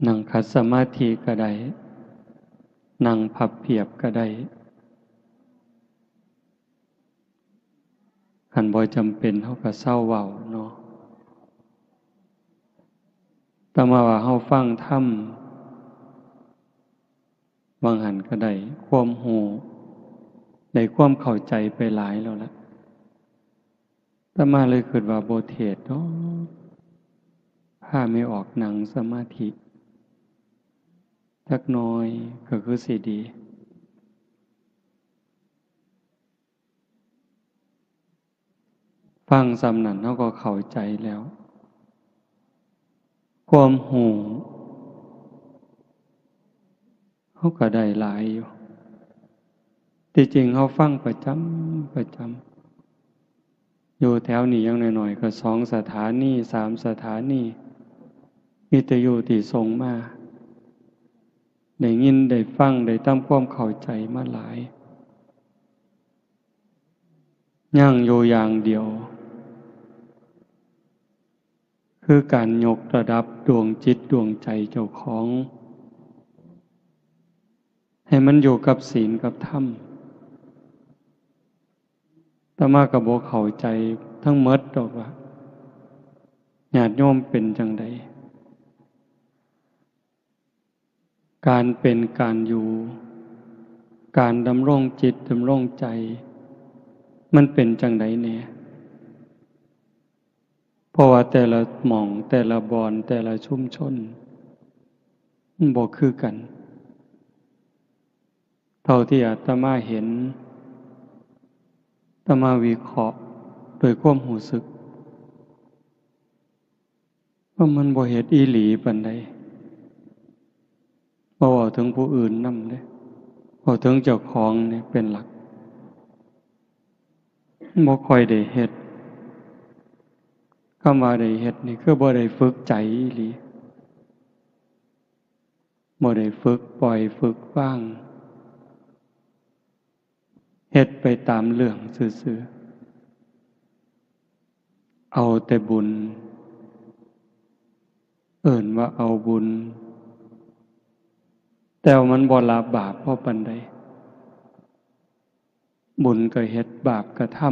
นั่งขัดสมาธิก็ได้นั่งพับเพียบก็ได้คันบ่จำเป็นเฮาก็เศร้าเว้าเนาะแต่มาว่าเฮาฟังธรรมบางหันก็ได้ความรู้ได้ความเข้าใจไปหลายแล้วล่ะแต่มาเลยคิดว่าบ่เทศน์เนาะพาไม่ออกนั่งสมาธิจักหน่อยก็คือสิดีฟังสำนั้นเฮาก็เข้าใจแล้วความรู้เฮาก็ได้หลายอยู่ที่จริงเฮาฟังประจำอยู่แถวนี้อย่างน้อยๆก็2สถานี3สถานีวิทยุที่ส่งมาได้ยินได้ฟังได้ทำความเข้าใจมาหลายยังอยู่อย่างเดียวคือการยกระดับดวงจิตดวงใจเจ้าของให้มันอยู่กับศีลกับธรรมอาตมาก็บ่เข้าใจทั้งหมดดอกว่าญาติโยมเป็นจังใดการเป็นการอยู่การดำรงจิตดำรงใจมันเป็นจังใดแน่เพราะว่าแต่ละหม่องแต่ละบอนแต่ละชุมชนมันบ่คือกันเท่าที่อาตมาเห็นอาตมาวิเคราะห์โดยความรู้สึกว่ามันบ่เฮ็ดอีหลีปานใดบ่เว้าถึงผู้อื่นนำเด้เว้าถึงเจ้าของนี่เป็นหลักบ่ค่อยได้เฮ็ดคำว่าได้เฮ็ดนี่คือบ่ได้ฝึกใจอีหลีบ่ได้ฝึกปล่อยฝึกวางเฮ็ดไปตามเรื่องซื่อๆเอาแต่บุญเอิ้นว่าเอาบุญแต่ว่ามันบ่ละบาปพอปานใดบุญก็เฮ็ดบาปก็ทำ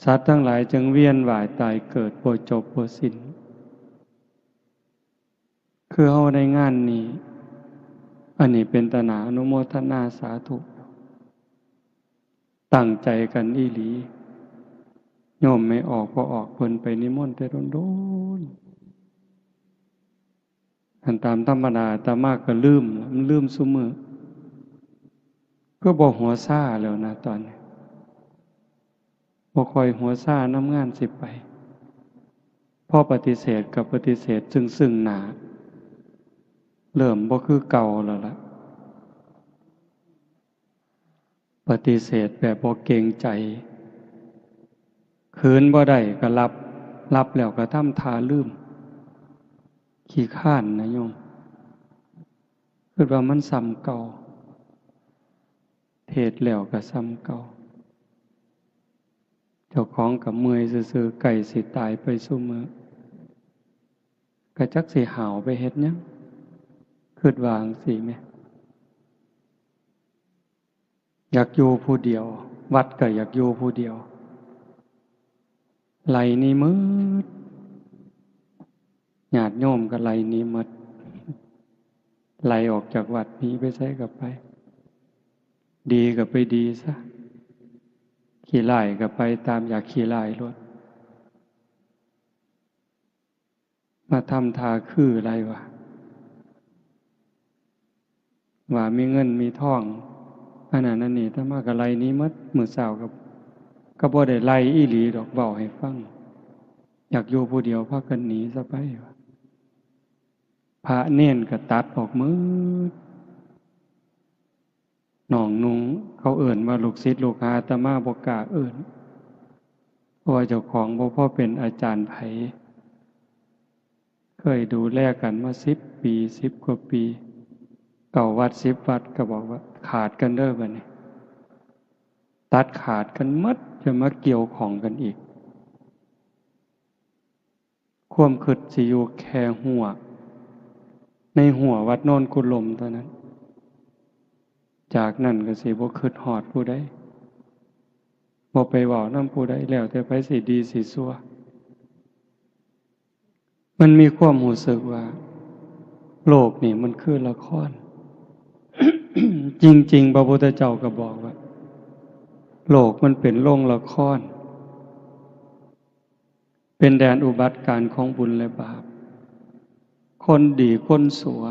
สัตว์ทั้งหลายจึงเวียนว่ายตายเกิดบ่จบบ่สิ้นคือเฮาได้งานนี้อันนี้เป็นตนาอนุโมทนาสาธุตั้งใจกันอีหลีโยมไม่ออกก็ออกเพิ่นไปนิมนต์แต่โดนๆอันตามธรรมดาอาตมาก็ลืมมันลืมซุมื้อก็บ่หัวซ่าแล้วนะตอนนี้บ่ค่อยหัวซ่านำงานสิไปพอปฏิเสธกับปฏิเสธซึ่งหน้าเริ่มบ่คือเก่าแล้วล่ะปฏิเสธแบบบ่เกรงใจคืนบ่ได้ก็รับแล้วก็ทำท่าลืมขี้คร้านนะโยมคิดว่ามันซ้ำเก่าเทศแล้วก็ซ้ำเก่าเจ้าของก็เมื่อยซื่อๆไก่สิตายไปซุมื้อก็จักสิหาวไปเฮ็ดหยังคิดว่าจั่งซี้แหมอยากอยู่ผู้เดียววัดก็อยากอยู่ผู้เดียวไล่หนี้หมดญาติโยมก็ไล่หนี้หมดไล่ออกจากวัดหนีไปไสก็ไปดีก็ไปดีซะขี้ร้ายก็ไปตามอยากขี้ร้ายโลดมาทำท่าคืออะไรวะว่ามีเงินมีทองอันนั้นอันนี้ถ้ามาก็ไล่หนี้หมดมื้อเช้าก็บ่ได้ไล่อีหลีดอกเว้าให้ฟังอยากอยู่ผู้เดียวพากันหนีซะไปวะพระเณรก็ตัดออกหมดน้องนุ่งเขาเอิ้นว่าลูกศิษย์ลูกหาอาตมาบ่กล้าเอิ้นเพราะว่าเจ้าของบ่พอเป็นอาจารย์ไผเคยดูแลกันมา10 ปี10 กว่าปีเก่าวัด10 วัดก็บอกว่าขาดกันเด้อบัดนี้ตัดขาดกันหมดจะมาเกี่ยวข้องกันอีก ความคิดสิอยู่แค่หัวในหัววัดโนนกุลมเท่านั้นจากนั้นก็สิบ่คิดฮอดผู้ใดบ่ไปเว้านำผู้ใดแล้วแต่ไผสิดีสิชั่วมันมีความรู้สึกว่าโลกนี่มันคือละคร จริงๆพระพุทธเจ้าก็บอกว่าโลกมันเป็นโรงละครเป็นแดนอุบัติการของบุญและบาปคนดีคนสัว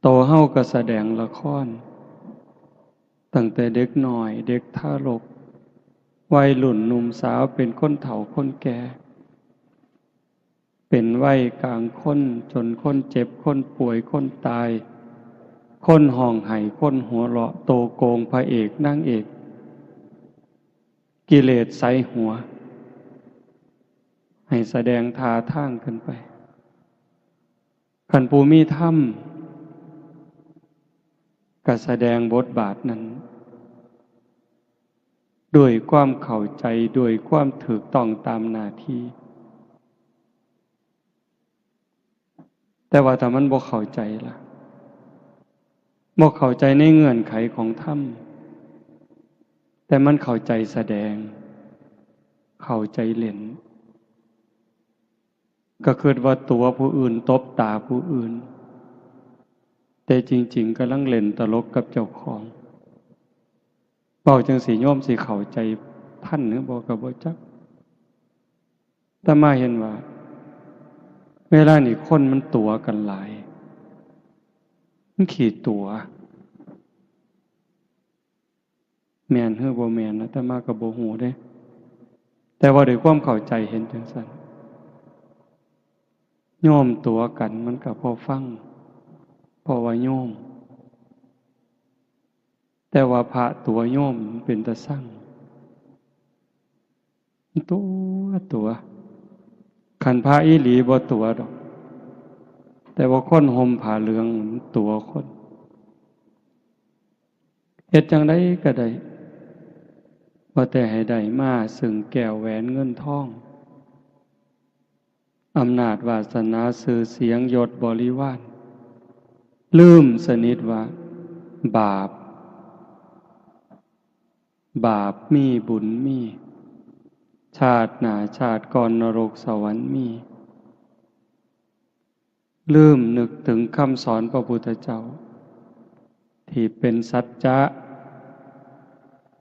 โตเฮาก็แสดงละครตั้งแต่เด็กน้อยเด็กทารกวัยรุ่นหนุ่มสาวเป็นคนเฒ่าคนแก่เป็นวัยกลางคนจนคนเจ็บคนป่วยคนตายคนห้องไห้คนหัวเราะโตโกงพระเอกนางเอกกิเลสใส่หัวให้แสดงท่าทางขึ้นไปคันผู้มีธรรมก็แสดงบทบาทนั้นด้วยความเข้าใจด้วยความถูกต้องตามหน้าที่แต่ว่าถ้ามันบ่เข้าใจล่ะบ่เข้าใจในเงื่อนไขของธรรมแต่มันเข้าใจแสดงเข้าใจเล่นก็คิดว่าตัวผู้อื่นตบตาผู้อื่นแต่จริงๆกำลังเล่นตลกกับเจ้าของเว้าจังสิโยมสิเข้าใจท่านหรือบ่ก็บ่จักแต่มาเห็นว่าเวลานี่คนมันตัวกันหลายมันขี้ตัวแม่นหรือบ่แม่นนะแต่มาก็บ่ฮู้เด้แต่ว่าด้วยความเข้าใจเห็นจังซั่นโยมตัวกันมันก็พอฟังเพราะว่าโยมแต่ว่าพระตัวโยมมันเป็นตาสั่งตัวคันพระอีหลีบ่ตัวดอกแต่ว่าคนห่มผ้าเหลืองมันตัวคนเฮ็ดจังได๋ก็ได้ว่าแต่ให้ได้มาซึ่งแก้วแหวนเงินทองอำนาจวาสนาชื่อเสียงยศบริวารลืมสนิทว่าบาปมีบุญมีชาติหน้าชาติก่อนนรกสวรรค์มีลืมนึกถึงคำสอนพระพุทธเจ้าที่เป็นสัจจะ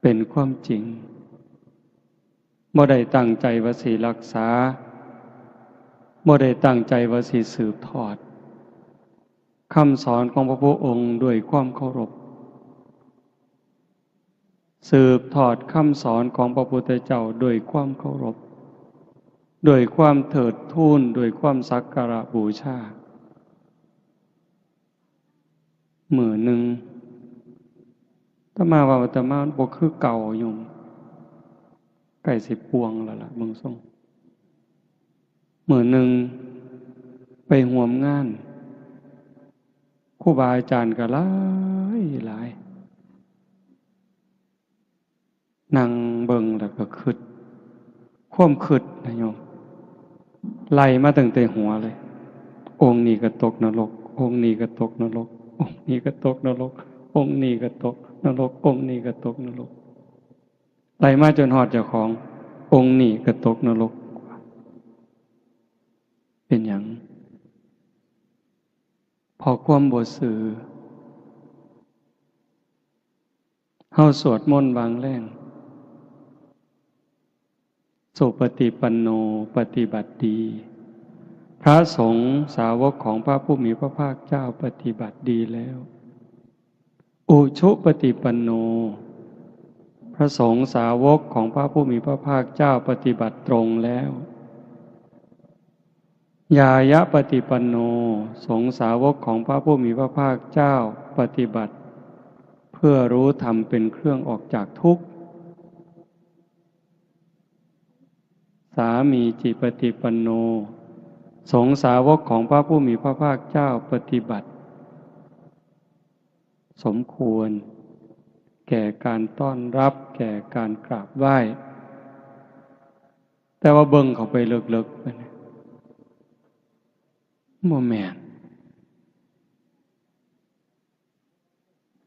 เป็นความจริงบ่ได้ตั้งใจว่าสิรักษาบ่ได้ตั้งใจว่าสิสืบทอดคำสอนของพระพุทธองค์ด้วยความเคารพสืบทอดคำสอนของพระพุทธเจ้าด้วยความเคารพด้วยความเถิดทูนด้วยความสักการะบูชามื้อหนึ่งอาตมาว่าอาตมาบ่คือเก่าอยู่ใกล้สิปวงแล้วล่ะเบิ่งทรงมื้อหนึ่งไปร่วมงานครูบาอาจารย์ก็หลายนั่งเบิ่งแล้วก็คิดความคิดนะโยมไล่มาตั้งแต่หัวเลยองค์นี้ก็ตกนรกองค์นี้ก็ตกนรกองค์นี้ก็ตกนรกองค์นี้ก็ตกนรกองค์นี้ก็ตกนรกไล่มาจนฮอดเจ้าขององค์นี้ก็ตกนรกเป็นหยังพอความบ่ซื่อเฮาสวดมนต์บางแรงสุปฏิปันโนปฏิบัติดีพระสงฆ์สาวกของพระผู้มีพระภาคเจ้าปฏิบัติดีแล้วอุชุปฏิปันโนพระสงฆ์สาวกของพระผู้มีพระภาคเจ้าปฏิบัติตรงแล้วญายะปฏิปันโนสงฆ์สาวกของพระผู้มีพระภาคเจ้าปฏิบัติเพื่อรู้ธรรมเป็นเครื่องออกจากทุกข์สามีจิปฏิปันโนสงฆ์สาวกของพระผู้มีพระภาคเจ้าปฏิบัติสมควรแก่การต้อนรับแก่การกราบไหว้ แต่ว่าเบิ่งเข้าไปลึกๆไปเนี่ยบ่แม่น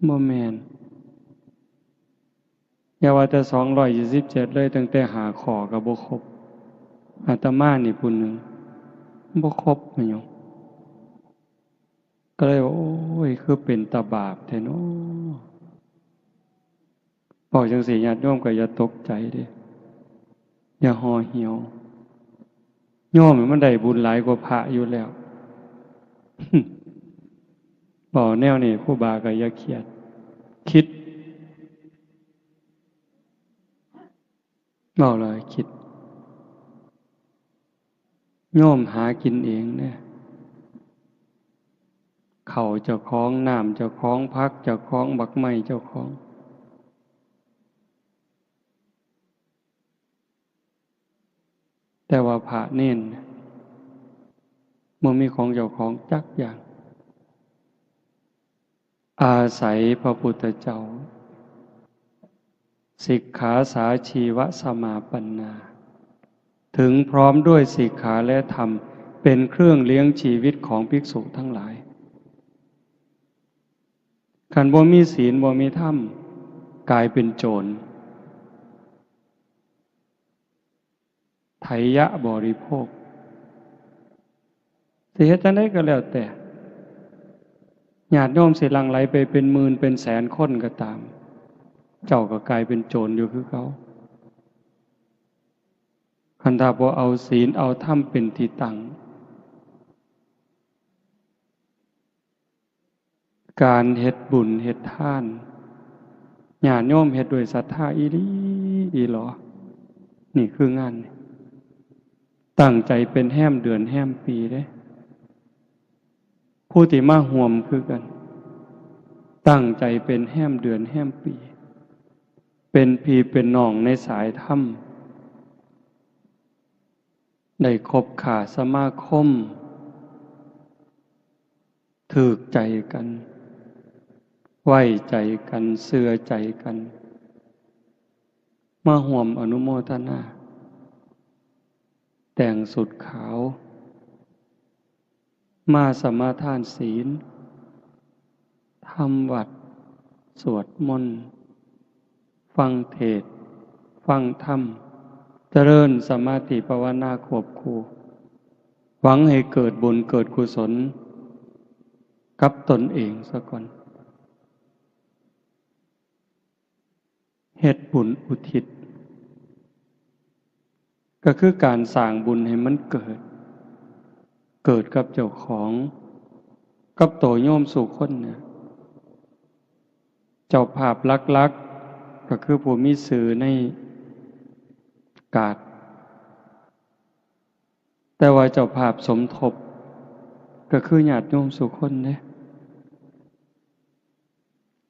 บ่แม่นอย่าว่าแต่227เลยตั้งแต่หาข้อก็บ่ครบอาตมานี่ผู้หนึงบ่ครบแม่นหยังก็เลยว่าโอ้ยคือเป็นตาบาปแท้เนาะบอกจังซี่ญาติโยมก็อย่าตกใจเด้อย่าห่อเหี่ยวโยมมันได้บุญหลายกว่าพระอยู่แล้ว บอกแนวนี้ครูบาก็อย่าเครียดคิดบอกเลยคิดโยมหากินเองเนี่ยเขาเจ้าของน้ำเจ้าของพักเจ้าของบักไม้เจ้าของแต่ว่าพระเน้นมันมีของเจ้าของจักอย่างอาศัยพระพุทธเจ้าสิกขาสาชีวสมาปันนาถึงพร้อมด้วยสิกขาและธรรมเป็นเครื่องเลี้ยงชีวิตของภิกษุทั้งหลายขันบ่มีศีลบ่มีธรรมกลายเป็นโจรไถยะบริโภคสิเฮ็ดจังได๋ก็แล้วแต่ญาติโยมสิหลั่งไหลไปเป็นหมื่นเป็นแสนคนก็ตามเจ้าก็กลายเป็นโจรอยู่คือเขาคันถ้าบ่เอาศีลเอาธรรมเป็นที่ตั้งการเฮ็ดบุญเฮ็ดทานญาติโยมเฮ็ดด้วยศรัทธาอีหลีอีหลอนี่คืองานตั้งใจเป็นแห้มเดือนแห้มปีเด้ผู้ที่มาห่วมคือกันตั้งใจเป็นแห้มเดือนแห้มปีเป็นพี่เป็นน้องในสายธรรมได้คบขาสมาคมถูกใจกันไว้ใจกันเชื่อใจกันมาห่วมอนุโมทนาแต่งสุดขาวมาสมาทานศีลทำวัดสวดมนต์ฟังเทศน์ฟังธรรมเจริญสมาธิภาวนาควบคู่หวังให้เกิดบุญเกิดกุศลกับตนเองซะก่อนเฮ็ดบุญอุทิศก็คือการสร้างบุญให้มันเกิดกับเจ้าของกับโตโยมสู่คนเนี่ยเจ้าภาพลักๆก็คือผู้มีสื่อในกาศแต่ว่าเจ้าภาพสมทบก็คือญาติโยมสู่คนเนี่ย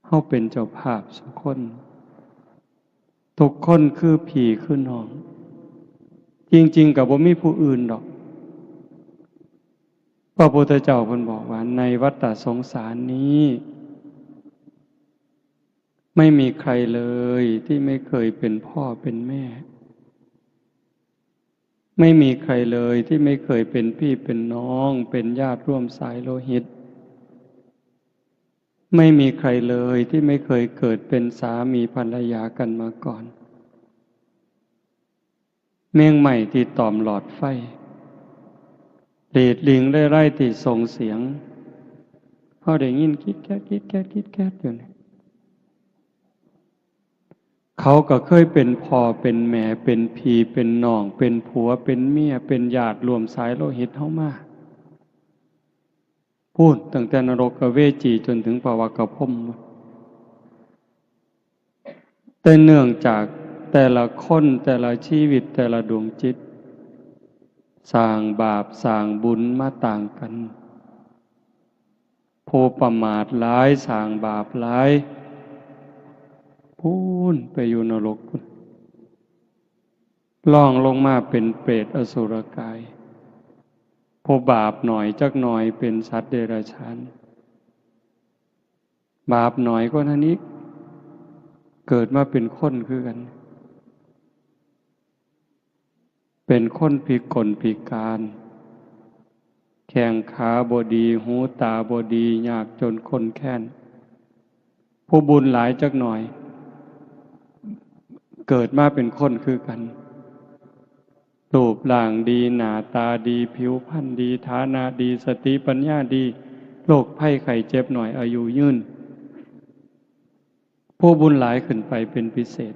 เฮาเป็นเจ้าภาพสู่คนทุกคนคือพี่คือน้องจริงๆก็บ่มีผู้อื่นดอกพระพุทธเจ้าเพิ่นบอกว่าในวัฏสงสารนี้ไม่มีใครเลยที่ไม่เคยเป็นพ่อเป็นแม่ไม่มีใครเลยที่ไม่เคยเป็นพี่เป็นน้องเป็นญาติร่วมสายโลหิตไม่มีใครเลยที่ไม่เคยเกิดเป็นสามีภรรยากันมาก่อนเมฆใหม่ที่ตอมหลอดไฟเดดลิงไร่ที่ส่งเสียงเขาได้ยินคิดแก๊ดอยู่เนี่ยเขาก็เคยเป็นพ่อเป็นแม่เป็นพี่เป็นน้องเป็นผัวเป็นเมียเป็นญาติรวมสายโลหิตเฮามาพูดตั้งแต่นรกเวจีจนถึงภวกพรหมแต่เนื่องจากแต่ละคนแต่ละชีวิตแต่ละดวงจิตสร้างบาปสร้างบุญมาต่างกันผู้ประมาทหลายสร้างบาปหลายพูนไปอยู่นรกพุ่นล่องลงมาเป็นเปรตอสุรกายผู้บาปหน่อยจักหน่อยเป็นสัตว์เดรัจฉานบาปหน่อยก็นั้นอีกเกิดมาเป็นคนคือกัน เป็นคนพิกลพิการแข้งขาบ่ดีหูตาบ่ดียากจนคนแค้นผู้บุญหลายจักหน่อยเกิดมาเป็นคนคือกันรูปร่างดีหน้าตาดีผิวพรรณดีฐานะดีสติปัญญาดีโรคภัยไข้เจ็บหน่อยอายุยืนผู้บุญหลายขึ้นไปเป็นพิเศษ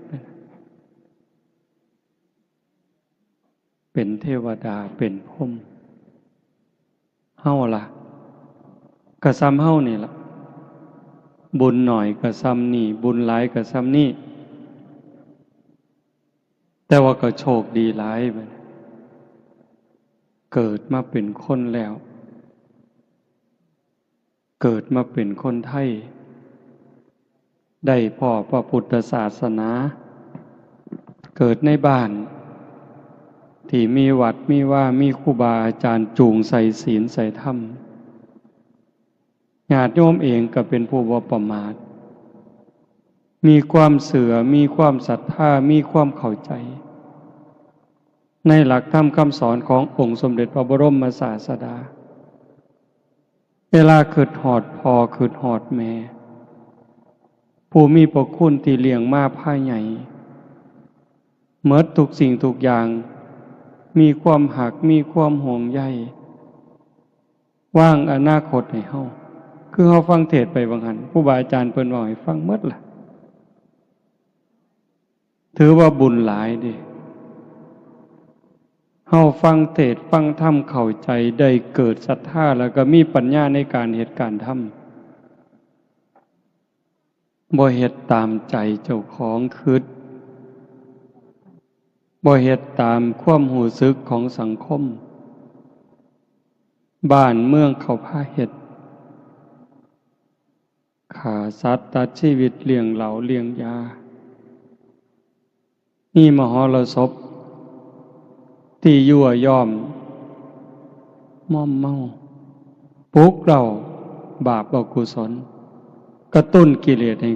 เป็นเทวดาเป็นพรหมเฮาล่ะกะซ้ำเฮานี่ล่ะบุญหน่อยกะซ้ำนี่บุญหลายกะซ้ำนี่แต่ว่าก็โชคดีหลายบัดเกิดมาเป็นคนแล้วเกิดมาเป็นคนไทยได้พ่อพระพุทธศาสนาเกิดในบ้านที่มีวัดมีว่ามีครูบาอาจารย์จูงใส่ศีลใส่ธรรมญาติโยมเองก็เป็นผู้บ่ประมาทมีความเสื่อมีความศรัทธามีความเข้าใจในหลักธรรมคำสอนขององค์สมเด็จพระบรมศาสดาเวลาคิดฮอดพ่อคิดฮอดแม่ผู้มีพระคุณที่เลี้ยงมาพาใหญ่เมิดทุกสิ่งทุกอย่างมีความหักมีความห่วงใยว่างอนาคตให้เฮาคือเฮาฟังเทศน์ไปบางหันครูบาอาจารย์เพิ่นเว้าให้ฟังหมดล่ะถือว่าบุญหลายเด้เฮาฟังเทศน์ฟังธรรมเข้าใจได้เกิดศรัทธาแล้วก็มีปัญญาในการเฮ็ดการทำบ่เฮ็ดตามใจเจ้าของคิดบ่เฮ็ดตามความรู้สึกของสังคมบ้านเมืองเขาพาเฮ็ดฆ่าสัตว์ตัดชีวิตเลี้ยงเหล้าเลี้ยงยานี่มหรสพที่ยั่วย้อมม่อมเมาปลุกเราบาปอกุศลกระตุ้นกิเลสให้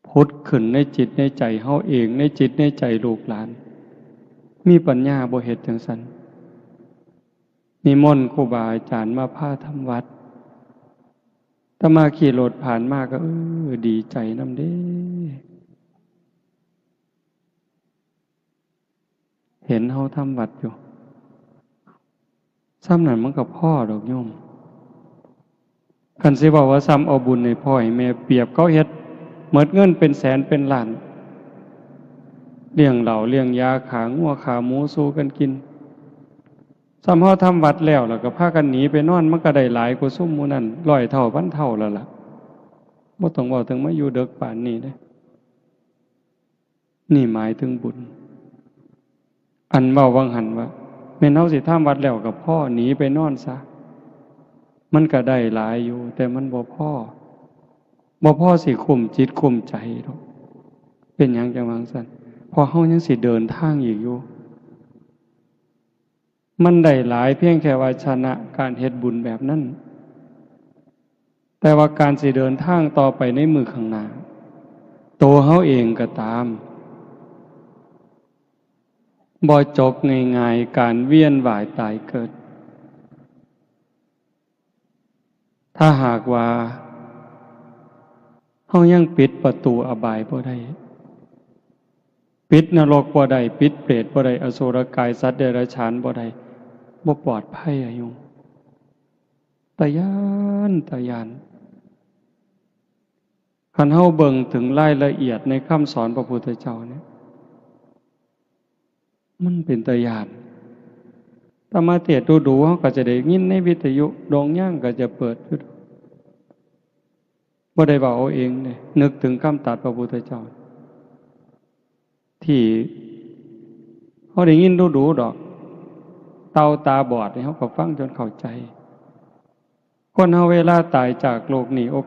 พุทธขึ้นในจิตในใจเฮาเองในจิตในใจลูกหลานมีปัญญาบ่เฮ็ดจังซั่นนิมนต์ครูบาอาจารย์มาพาทำวัดอาตมาขี่รถผ่านมาก็ดีใจนำเด้เห็นเฮาทำวัดอยู่ซ้ำนั้นมันก็พ่อดอกโยมคันสิบอกว่าซ้ำเอาบุญให้พ่อให้แม่เปรียบเขาเฮ็ดหมดเงินเป็นแสนเป็นล้านเลี้ยงเหล้าเลี้ยงยาขางัวขาหมูสู้กันกินซ้ำเฮาทำวัดแล้วก็พากันหนีไปนอนมันก็ได้หลายกว่าซุ่มหมู่นั้น100 เท่าพันเท่าแล้วล่ะบ่ต้องเว้าถึงมาอยู่ดึกปานนี้เด้นี่หมายถึงบุญอันเว้าวังหันว่าแม่นเฮาสิทำวัดแล้วก็พ่อหนีไปนอนซะมันก็ได้หลายอยู่แต่มันบ่พอสิคุมจิตคุมใจหรอกเป็นหยังจังว่าซั่นพอเฮายังสิเดินทางอีกอยู่มันได้หลายเพียงแค่ว่าชนะการเฮ็ดบุญแบบนั้นแต่ว่าการสิเดินทางต่อไปในมือข้างหน้าตัวเฮาเองก็ตามบ่จบง่ายๆการเวียนว่ายตายเกิดถ้าหากว่าเฮายังปิดประตูอบายบ่ได้ปิดนรกบ่ได้ปิดเปรตบ่ได้อสุรกายสัตว์เดรัจฉานบ่ได้บ่ปลอดภัยอะโยมตะยานคันเฮาเบิ่งถึงรายละเอียดในคำสอนพระพุทธเจ้าเนี่ยมันเป็นตะยานถ้ามาเทศน์ดูๆเฮาก็จะได้ยินในวิทยุดงย่างก็จะเปิดอยู่บ่ได้เว้าเอาเองเนี่ยนึกถึงคำตรัสพระพุทธเจ้าที่เขาได้ยินดูดอกเตาตาบอดเขาก็ฟังจนเข้าใจคนเฮาเวลาตายจากโลกนี้โอ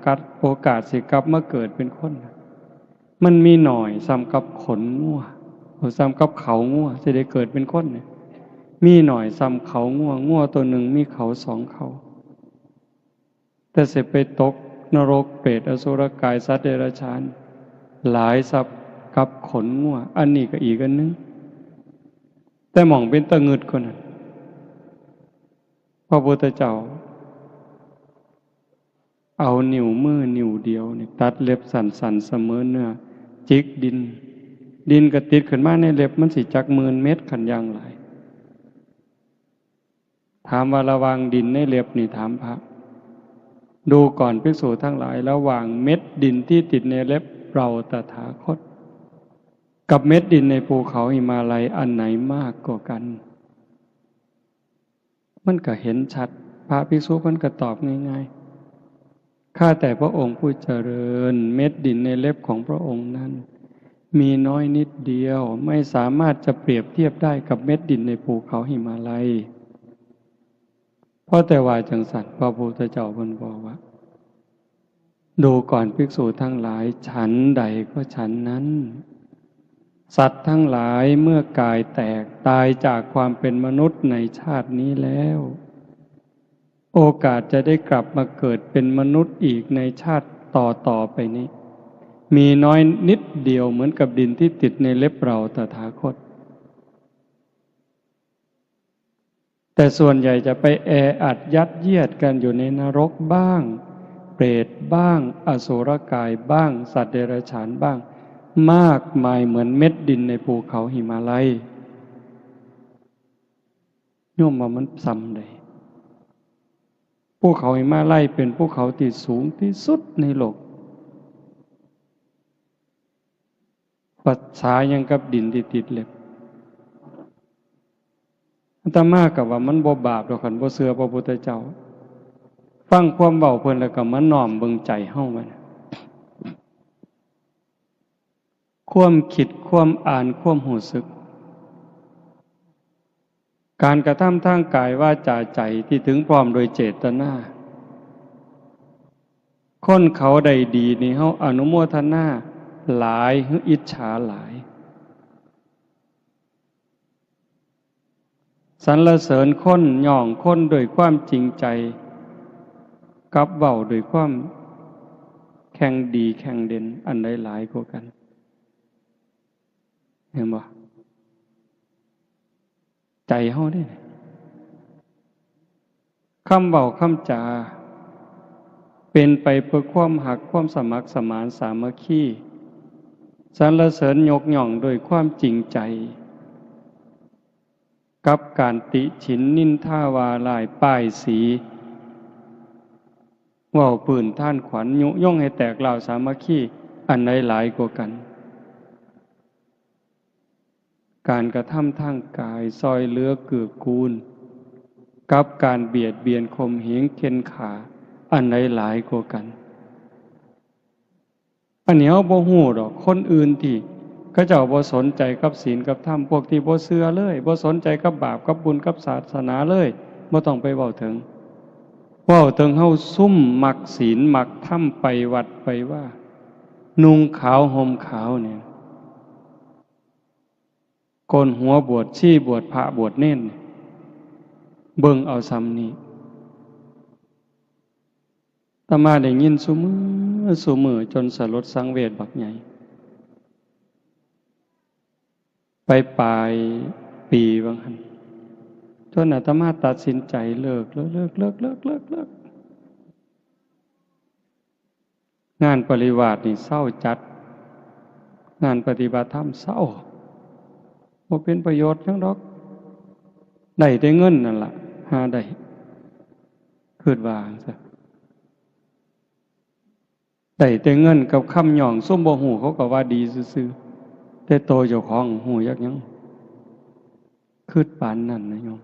กาสสิกลับมาเกิดเป็นคนมันมีหน่อยซ้ำกับขนงัวซ้ำกับเขางัวสิได้เกิดเป็นคนเนี่ยมีหน่อยซ้ำเขางัวตัวหนึ่งมีเขา2 เขาแต่สิไปตกนรกเปรตอสุรกายสัตว์เดรัจฉานหลายสับ กับขนงัวอันนี้ก็อีกอันนึงแต่หม่องเป็นตะงึดคนนั้นพระพุทธเจ้าเอานิ้วมือนิ้วเดียวนี่ตัดเล็บสันๆเสมอเนื้อจิกดินก็ติดขึ้นมาในเล็บมันสิจัก10,000 เม็ดขันอย่างหลายถามว่าระวังดินในเล็บนี่ถามพระดูก่อนภิกษุทั้งหลายระหว่างเม็ดดินที่ติดในเล็บเราตถาคตกับเม็ดดินในภูเขาหิมาลัยอันไหนมากกว่ากันมันก็เห็นชัดพระภิกษุมันก็ตอบง่ายๆข้าแต่พระองค์ผู้เจริญเม็ดดินในเล็บของพระองค์นั้นมีน้อยนิดเดียวไม่สามารถจะเปรียบเทียบได้กับเม็ดดินในภูเขาหิมาลัยเพราะแต่ว่าจังสัตว์พระพุทธเจ้าเพิ่นบอกว่าดูก่อนภิกษุทั้งหลายฉันใดก็ฉันนั้นสัตว์ทั้งหลายเมื่อกายแตกตายจากความเป็นมนุษย์ในชาตินี้แล้วโอกาสจะได้กลับมาเกิดเป็นมนุษย์อีกในชาติต่อไปนี้มีน้อยนิดเดียวเหมือนกับดินที่ติดในเล็บเราตถาคตแต่ส่วนใหญ่จะไปแออัดยัดเยียดกันอยู่ในนรกบ้างเปรตบ้างอสุรกายบ้างสัตว์เดรัจฉานบ้างมากมายเหมือนเม็ดดินในภูเขาหิมาลัยโยมว่ามันซ้ำเลยภูเขาหิมาลัยเป็นภูเขาที่สูงที่สุดในโลกปัจฉายังกับดินที่ติดเล็บอาตมากับว่ามันบ่บาปดอกคันบ่เชื่อพระพุทธเจ้าฟังความเว้าเพิ่นแล้วก็มาน้อมเบิ่งใจเฮามันความคิดความอ่านความรู้สึกการกระทำทางกายวาจาใจที่ถึงพร้อมโดยเจตนาคนเขาได้ดีนี่เฮาอนุโมทนาหลายหรืออิจฉาหลายสรรเสริญคนย่องคนโดยความจริงใจกับเว้าโดยความแข่งดีแข่งเด่นอันใดหลายกว่ากันเห็นบ่ใจเฮาได้คำเว้าคำจาเป็นไปเพื่อความหักความสมัครสมานสามัคคีสรรเสริญยกย่องโดยความจริงใจกับการติฉินนินทาวาลายป้ายสีเว้าปืนท่านขวัญยุย่งให้แตกเหล่าสามัคคีอันใดหลายกว่ากันการกระทำทางกายซอยเหลือเกื้อกูลกับการเบียดเบียนข่มเหงเข็นขาอันใดหลายกว่ากันอันนี้เฮาบ่ฮู้ดอกคนอื่นที่เขาเจ้าบ่สนใจกับศีลกับธรรมพวกที่บ่เชื่อเลยบ่สนใจกับบาปกับบุญกับศาสนาเลยบ่ต้องไปเว้าถึงเฮาซุ่มมักศีลมักธรรมไปวัดไปว่านุ่งขาวห่มขาวเนี่ยโกนหัวบวชชีบวชพระบวชเน้นเบิ่งเอาซ้ำนี้อาตมาได้ยินซุมื้อจนสลดสังเวชบักใหญ่ไปปลายปีบางหันจนอาตมาตัดสินใจเลิกงานปริวาสนี่เศร้าจัดงานปฏิบัติธรรมเศร้าบ่เป็นประโยชน์จังดอกได้แต่เงินนั่นล่ะหาได้คิดว่าจังซั่นได้แต่เงินกับคำหย่องซุ่มบ่ฮู้เขาก็ว่าดีซื่อๆแต่โตเจ้าของฮู้ยักหยังคิดปานนั้นนะโยม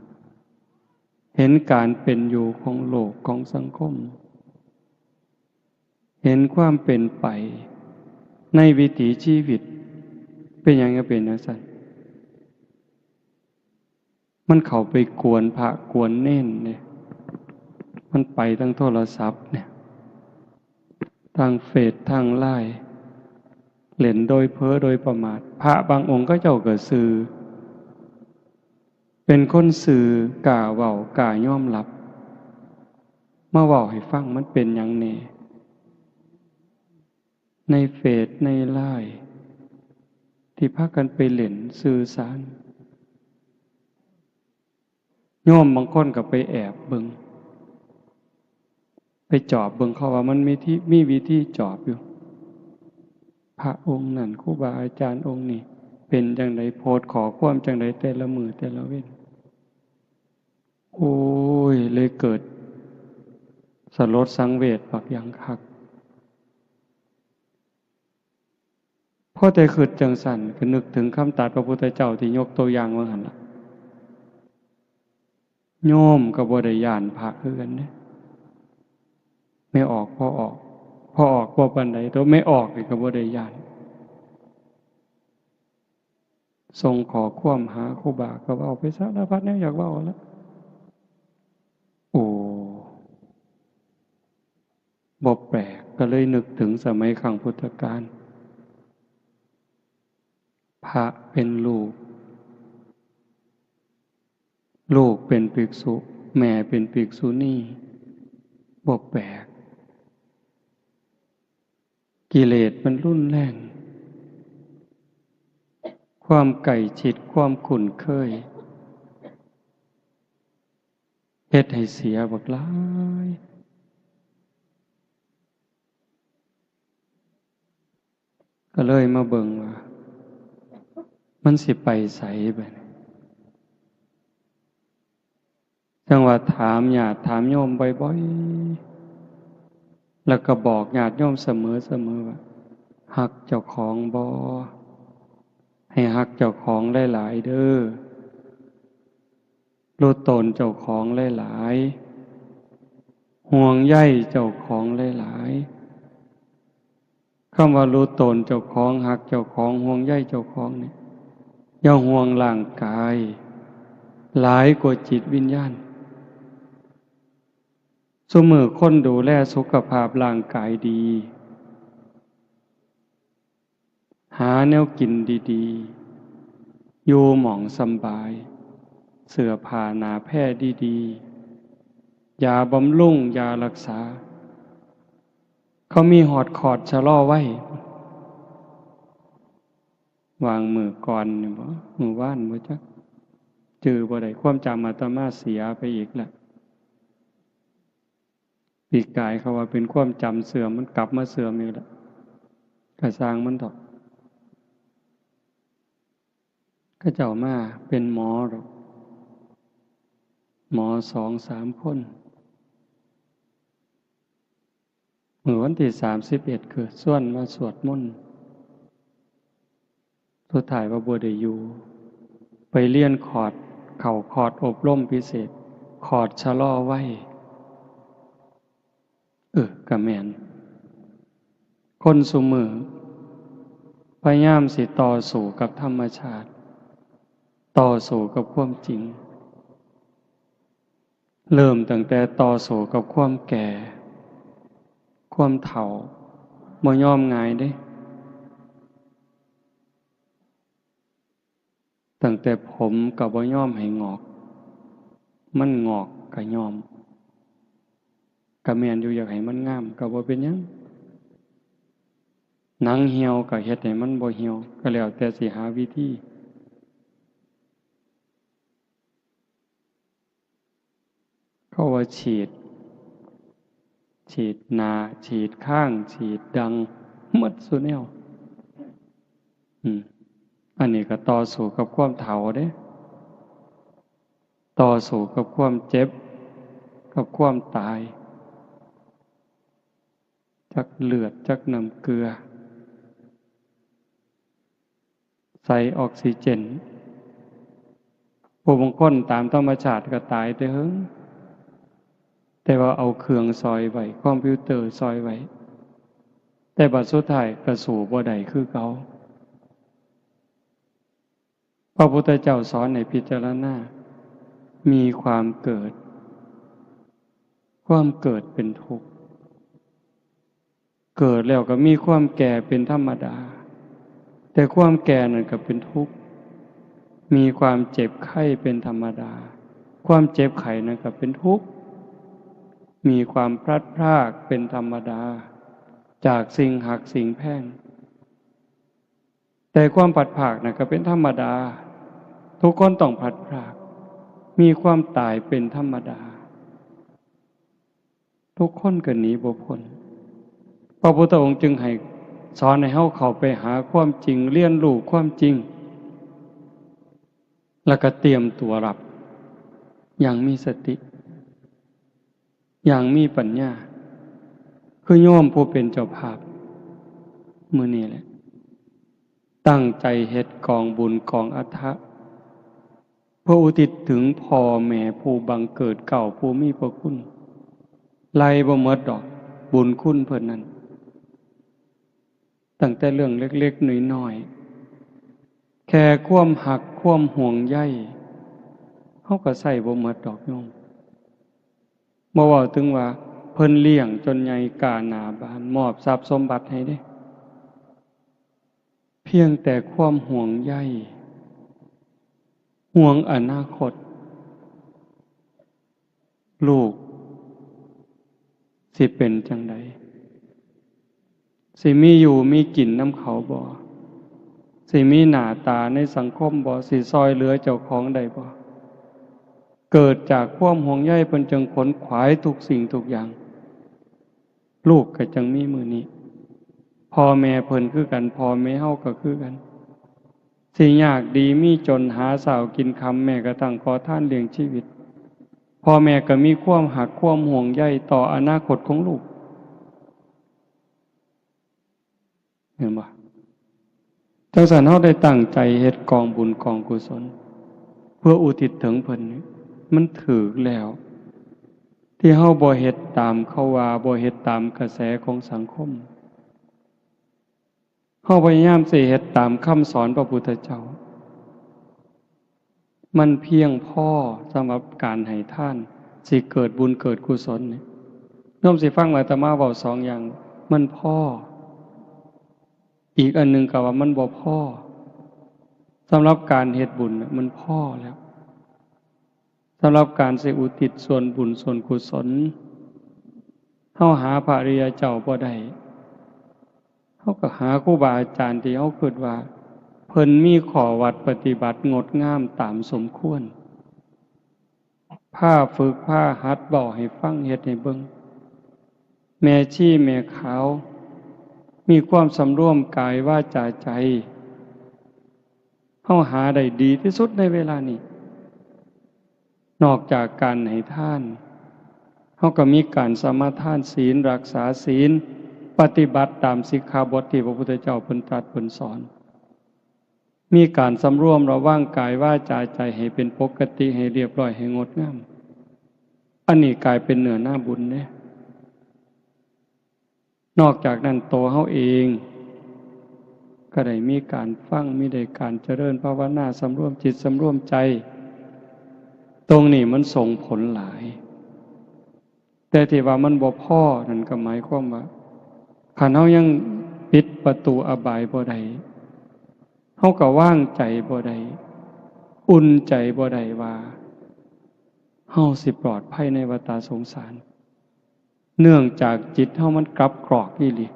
เห็นการเป็นอยู่ของโลกของสังคมเห็นความเป็นไปในวิถีชีวิตเป็นหยังก็เป็นจังซั่นมันเข้าไปกวนพระกวนเน้นเนี่ยมันไปทั้งโทรศัพท์เนี่ยทางเฟซทางไลน์เล่นโดยเพ้อโดยประมาทพระบางองค์ก็เจ้าก็สื่อเป็นคนสื่อกล้าเว้ากล้ายอมรับมาเว้าให้ฟังมันเป็นหยังแน่ในเฟซในไลน์ ที่พากันไปเล่นสื่อสารโยมบางคนก็ไปแอบเบิ่งไปจอบเบิ่งเขาว่ามันมีวิธีจอบอยู่พระองค์นั่นครูบาอาจารย์องค์นี้เป็นจังไดโพสต์ขอความจังไดแต่ละมือแต่ละเว้นโอ้ยเลยเกิดสลดสังเวชบักอย่างคักพอแต่คิดจังสั่นก็นึกถึงคำตรัสพระพุทธเจ้าที่ยกตัวอย่างว่าหั่นล่ะโยมก็บ่ได้ย้านพระคือกันเด้ไม่ออกพอออกบ่ปานใดตัวไม่ออกนี่ก็บ่ได้ย้านส่งขอความหาครูบาก็เว้าไปสารพัดแนวอยากเว้าแล้วโอ้บ่แปลกก็เลยนึกถึงสมัยครั้งพุทธกาลพระเป็นลูกเป็นภิกษุแม่เป็นภิกษุณีบ่แปลกกิเลสมันรุนแรงความไก่ฉิดความคุ้นเคยเฮ็ดให้เสียบักหลายก็เลยมาเบิ่งว่ามันสิไปไสบัดนี้จังว่าถามญาติถามโยมบ่อยๆแล้วก็บอกญาติโยมเสมอว่าฮักเจ้าของบ่ให้ฮักเจ้าของหลายๆเด้อรู้ตนเจ้าของหลายๆห่วงใยเจ้าของหลายๆคำว่ารู้ตนเจ้าของฮักเจ้าของห่วงใยเจ้าของนี่อย่าห่วงร่างกายหลายกว่าจิตวิญญาณซุมื้อคนดูแลสุขภาพร่างกายดีหาแนวกินดีๆอยู่หม่องสำบายเสื้อผ้าหนาแพร่ดีๆยาบำรุงยารักษาเขามีหอดคอร์ดชะลอไว้วางมือก่อนนี่บ่มือว่านบ่จักจือบ่ได้ความจำอาตมาเสียไปอีกแล้วปีกายเขาว่าเป็นความจำเสื่อมมันกลับมาเสื่อมอีกแล้วกระสร้างมันดอกก็เจ้ามาเป็นหมอหรอกหมอ2-3 คนเมื่อวันที่31คือส่วนมาสวดมนต์สุดท้ายว่าบ่ได้อยู่ไปเรียนคอร์สเข้าคอร์สอบรมพิเศษคอร์สชะลอไว้ก็แม่นคนซุมื้อพยายามสิต่อสู้กับธรรมชาติต่อสู้กับความจริงเริ่มตั้งแต่ต่อสู้กับความแก่ความเฒ่าบ่ยอมง่ายเด้ตั้งแต่ผมก็บ่ยอมให้งอกมันงอกก็ยอมก็แม่นอยู่อยากให้มันงามก็บ่เป็นหยังหนังเหี่ยวก็เฮ็ดให้มันบ่เหี่ยวก็แล้วแต่สิหาวิธีเขาว่าฉีดหน้าฉีดข้างฉีดดังหมดซุแนวอันนี้ก็ต่อสู้กับความเฒ่าเด้ต่อสู้กับความเจ็บกับความตายจักเลือดจักน้ำเกลือใส่ออกซิเจนผู้บางคนตามธรรมชาติก็ตายแต่เฮิงแต่ว่าเอาเครื่องซอยไว้คอมพิวเตอร์ซอยไว้แต่บัดสุดท้ายก็สู่บ่ได้คือเก่าพระพุทธเจ้าสอนให้พิจารณามีความเกิดเป็นทุกข์เกิดแล้วก็มีความแก่เป็นธรรมดาแต่ความแก่นั่นก็เป็นทุกข์มีความเจ็บไข้เป็นธรรมดาความเจ็บไข้นั่นก็เป็นทุกข์มีความพลัดพรากเป็นธรรมดาจากสิ่งหักสิ่งแพงแต่ แต่ความผัดผากนะก็เป็นธรรมดาทุกคนต้องผัดผากมีความตายเป็นธรรมดาทุกคนก็หนีบ่พ้นพระพุทธองค์จึงให้สอนให้เฮาเข้าไปหาความจริงเรียนรู้ความจริงแล้วก็เตรียมตัวรับอย่างมีสติอย่างมีปัญญาคือโยมผู้เป็นเจ้าภาพมื้อนี้แหละตั้งใจเฮ็ดกองบุญกองอทะเพื่ออุทิศถึงพ่อแม่ผู้บังเกิดเก่าผู้มีพระคุณไล่บ่หมดดอกบุญคุณเพิ่นนั้นตั้งแต่เรื่องเล็กๆน้อยๆแค่ความหักความห่วงใยเฮาก็ใส่บ่หมดดอกโยมบ่เว้าถึงว่าเพิ่นเลี้ยงจนใหญ่กาหน้าบ้านมอบทรัพย์สมบัติให้เด้เพียงแต่ความห่วงใยห่วงอนาคตลูกสิเป็นจังใดสิมีอยู่มีกินน้ำเขาบ่สิมีหน้าตาในสังคมบ่สิซอยเหลือเจ้าของได้บ่เกิดจากความห่วงใยเพิ่นจึงขนขวายทุกสิ่งทุกอย่างลูกก็จังมีมื้อนี้พ่อแม่เพิ่นคือกันพ่อแม่เฮาก็คือกันสิยากดีมีจนหาเช้ากินค่ำแม่ก็ตั้งขอทานเลี้ยงชีวิตพ่อแม่ก็มีความหักความห่วงใยต่ออนาคตของลูกเห็นบ่จังซั่นเฮาได้ตั้งใจเฮ็ดกองบุญกองกุศลเพื่ออุทิศถึงเพิ่นนี่มันถูกแล้วที่เฮาบ่เฮ็ดตามเขาว่าบ่เฮ็ดตามกระแสของสังคมเฮาพยายามสิเฮ็ดตามคำสอนพระพุทธเจ้ามันเพียงพอสำหรับการให้ทานสิเกิดบุญเกิดกุศลนี่โยมสิฟังอาตมาเว้า2อย่างมันพออีกอันหนึ่งก็ว่ามันบ่พอสำหรับการเฮ็ดบุญมันพอแล้วสำหรับการสิอุทิศส่วนบุญส่วนกุศลเฮาหาพระอริยเจ้าบ่ได้เฮาก็หาครูบาอาจารย์ที่เฮาคิดว่าเพิ่นมีข้อวัดปฏิบัติงดงามตามสมควรพาฝึกพาหัดเว้าให้ฟังเฮ็ดให้เบิ่งแม่ชีแม่ขาวมีความสำรวมกายวาจาใจเฮาหาได้ดีที่สุดในเวลานี้นอกจากการให้ทานเฮาก็มีการสมาทานศีลรักษาศีลปฏิบัติตามสิกขาบทที่พระพุทธเจ้าเพิ่นตรัสเพิ่นสอนมีการสำรวมระวังกายวาจาใจให้เป็นปกติให้เรียบร้อยให้งดงามอันนี้กลายเป็นเนื้อหน้าบุญเด้นอกจากนั้นตัวเฮาเองก็ได้มีการฟังมีได้การเจริญภาวนาสำรวมจิตสำรวมใจตรงนี้มันส่งผลหลายแต่ที่ว่ามันบ่พอนั่นก็หมายความว่าคันเฮายังปิดประตูอบายบ่ได้เฮาก็ว่างใจบ่ได้อุ่นใจบ่ได้ว่าเฮาสิปลอดภัยในวัฏสงสารเนื่องจากจิตเฮามันกลับกรอกอีหลี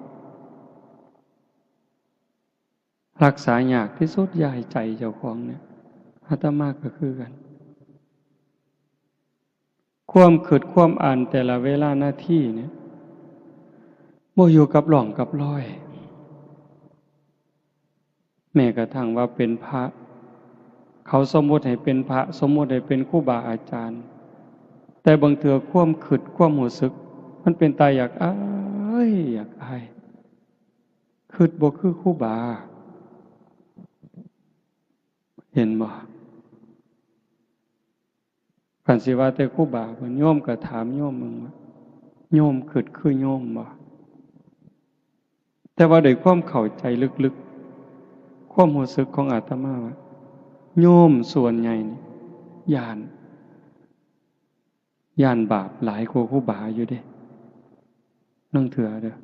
รักษายากที่สุดอย่าให้ใจเจ้าของเนี่ยอาตมาก็คือกันความคิดความอ่านแต่ละเวลาหน้าที่เนี่ยบ่อยู่กับหล่องกับรอยแม้กระทั่งว่าเป็นพระเขาสมมุติให้เป็นพระสมมุติให้เป็นครูบาอาจารย์แต่บางเทื่อความคิดความรู้สึกมันเป็นตาอยากอายอยากอายคิดบ่คือครูบาเห็นบ่คันสิว่าแต่ครูบาเพิ่นโยมก็ถามโยมมึงว่าโยมคิดคือโยมบ่แต่ว่าด้วยความเข้าใจลึกๆความรู้สึกของอาตมาว่าโยมส่วนใหญ่นี่ย่านบาปหลายกว่าครูบาอยู่เด้นั่งเถื่อเด้อ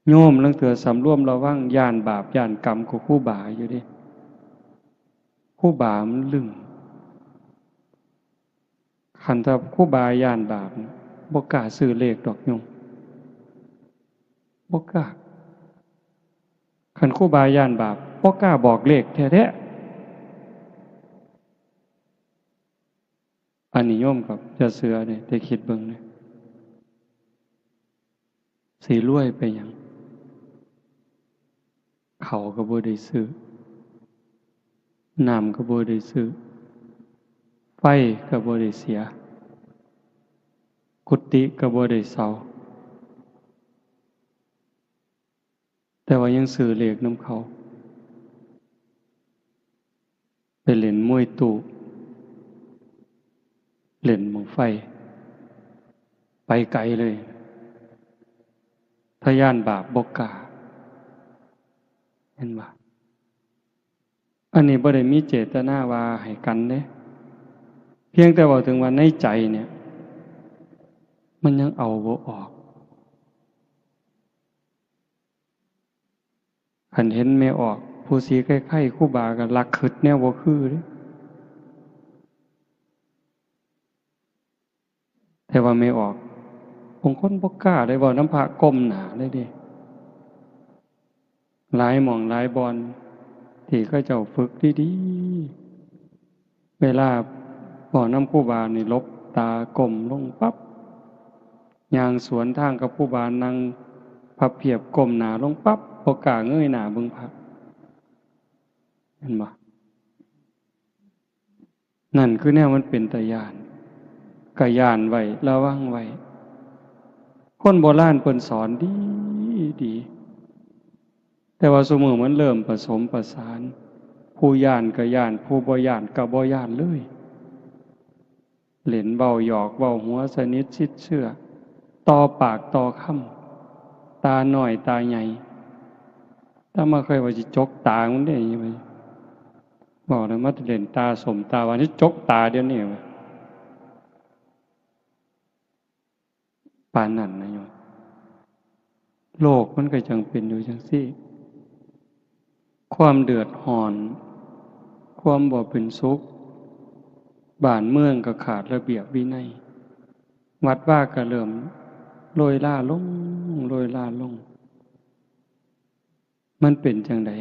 โยมนั่งเถื่อสำรวมระวังย่านบาปย่านกรรมกว่าครูบาอยู่เด้ครูบามันลึงคันถ้าครูบาย่านบาปบ่กล้าซื้อเลขดอกโยมบ่กล้า คันครูบาย่านบาปบ่กล้าบอกเลขแท้ๆอันนี้โยมกับจะเสือเนี่ยได้คิดเบิ่งเนี่ยสิรวยไปหยังเขาก็บ่ได้ซื้อน้ำก็บ่ได้ซื้อไฟก็บ่ได้เสียกุฏิก็บ่ได้เซาแต่ว่ายังซื้อเลขนำเขาไปเล่นมวยตู้เล่นบั้งไฟไปไกลเลยถ้าย่านบาปบ่กล้าเห็นบ่อันนี้บ่ได้มีเจตนาว่าให้กันเด้เพียงแต่ว่าถึงว่าในใจเนี่ยมันยังเอาบ่ออกคันเห็นไม่ออกผู้สีไข้ๆครูบาก็ลักขึดแนวบ่คือเด้แต่ว่าไม่ออกบางคนบ่กล้าได้เว้าน้ำพระก้มหน้าได้เด้หลายหม่องหลายบอนที่เขาเจ้าฝึกดีๆเวลาบ่น้ำครูบานี่ลบตาก้มลงปั๊บย่างสวนทางกับครูบานั่งพับเพียบก้มหน้าลงปั๊บบ่กล้าเงยหน้าเบิ่งพระเห็นบ่นั่นคือแนวมันเป็นตาย้านก็ย้านไว้ระวังไว้คนโบราณเพิ่นสอนดีแต่ว่าซุมื้อมันเริ่มผสมประสานผู้ย้านก็ย้านผู้บ่ย้านก็บ่ย้านเลยเล่นเว้าหยอกเว้าหัวสนิทชิดเชื่อต่อปากต่อคำตาน้อยตาใหญ่ถ้ามาเคยว่าสิจกตามันได้ยังไงบอกเลยมาเล่นตาสมตาวันนี้จกตาเดี๋ยวนี้ปานนั้นนะโยมโลกมันก็จังเป็นอยู่จังซี่ความเดือดร้อน ความบ่เป็นสุขบ้านเมืองก็ขาดระเบียบวินัยวัดว่าก็เริ่มโรยล่าลงโรยล่าลงมันเป็นจังได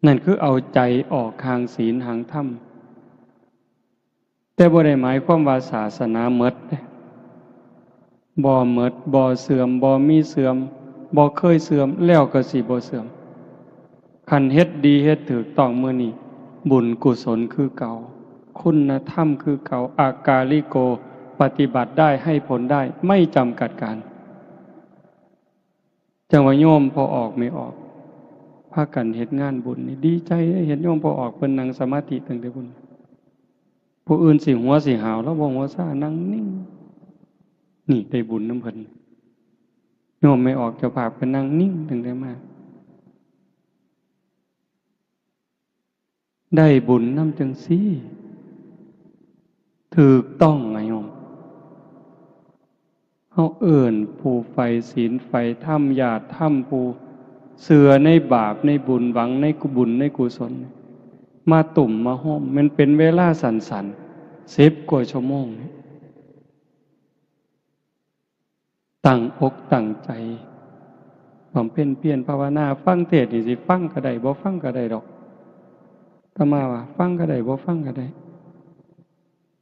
นั่นคือเอาใจออกทางศีลทางธรรมแต่บ่ได้หมายความว่าศาสนาหมดบ่หมดบ่เสื่อมบ่มีเสื่อมบ่เคยเสื่อมแล้วก็สิบ่เสื่อมคันเฮ็ดดีเฮ็ดถูกต้องมื้อนี้บุญกุศลคือเก่าคุณธรรมคือเก่าอากาลิโกปฏิบัติได้ให้ผลได้ไม่จำกัดการจังว่าโยมพอออกไม่ออกพากันเฮ็ดงานบุญนี่ดีใจเห็นโยมพอออกเพิ่นนั่งสมาธิตั้งแต่บุญผู้อื่นสิหัวสิหาวแล้วบ่หัวซ่านั่งนิ่งนี่ได้บุญนำเพิ่นโยมไม่ออกเจ้าภาพเพิ่นนั่งนิ่งตั้งแต่มาได้บุญนำจังซี่ถูกต้องไงโยมเฮาเอิ้นผู้ใฝ่ศีลใฝ่ธรรมญาติธรรมผู้เชื่อในบาปในบุญหวังในบุญในกุศลมาตุ่มมาห้อมมันเป็นเวลาสั้นๆ10 กว่าชั่วโมงตั้งอกตั้งใจบำเพ็ญเพียรภาวนาฟังเทศน์นี่สิฟังก็ได้บ่ฟังก็ได้ดอกอาตมาว่าฟังก็ได้บ่ฟังก็ได้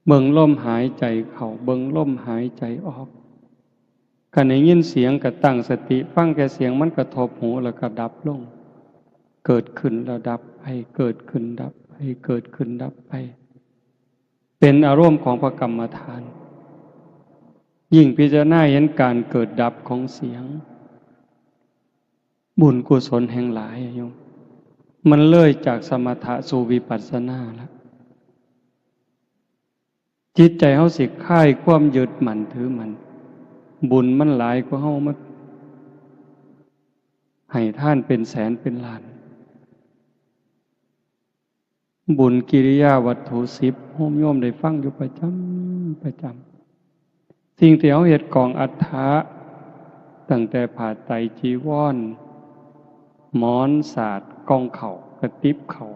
เบิ่งลมหายใจเข้าเบิ่งลมหายใจออกคันได้ยินเสียงก็ตั้งสติฟังแค่เสียงมันกระทบหูแล้วก็ดับลงเกิดขึ้นแล้วดับไปเกิดขึ้นดับไปเกิดขึ้นดับไปเป็นอารมณ์ของพระกรรมฐานยิ่งพิจารณาเห็นการเกิดดับของเสียงบุญกุศลแห่งหลายโยมมันเลยจากสมถะสู่วิปัสสนาแล้วจิตใจเฮาสิคลายความยึดมั่นถือมั่นบุญมันหลายกว่าเฮามาให้ท่านเป็นแสนเป็นล้านบุญกิริยาวัตถุ10โยมโยมได้ฟังอยู่ประจำสิ่งที่เฮาเฮ็ดกองอัฏฐะตั้งแต่ผ้าไตรจีวรหมอนสาดกองเข่ากระติบเข่า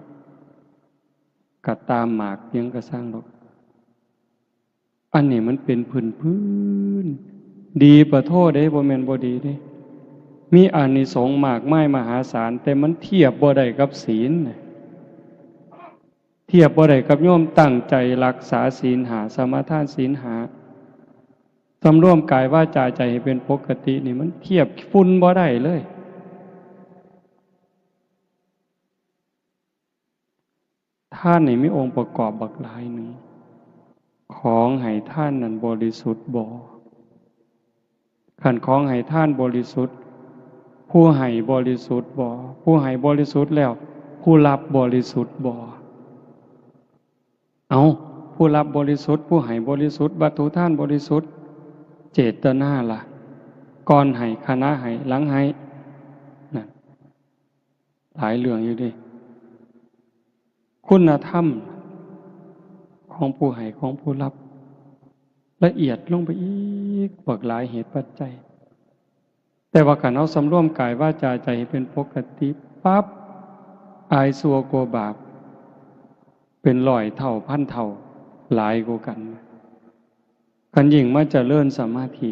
กระตามหมากยังกระสร้างดอกอันนี้มันเป็นพื้นดีประโทษเด้บ่แม่นบ่ดีเด้ มีอานิสงส์มากมายมหาศาลแต่มันเทียบบ่ได้กับศีลเทียบบ่ได้กับโยมตั้งใจรักษาศีลหาสมาทานศีลหาสำรวมกายวาจาใจให้เป็นปกตินี่มันเทียบฝุ่นบ่ได้เลยท่านนี่มีองค์ประกอบบักหลายหนึ่งของให้ท่านนั้นบริสุทธิ์บ่ขันของให้ท่านบริสุทธิ์ผู้ให้บริสุทธิ์บ่ผู้ให้บริสุทธิ์แล้วผู้รับบริสุทธิ์บ่เอาผู้รับบริสุทธิ์ผู้ให้บริสุทธิ์วัตถุท่านบริสุทธิ์เจตนาล่ะก่อนให้คณะให้หลังให้นั่นหลายเรื่องอยู่ดิคุณธรรมของผู้ให้ของผู้รับละเอียดลงไปอีกบักหลายเหตุปัจจัยแต่ว่าการเอาสำรวมกายวาจาใจให้เป็นปกติปั๊บอายสัวกลัวบาปเป็นร้อยเท่าพันเท่าหลายกว่ากันยิ่งมาเจริญสมาธิ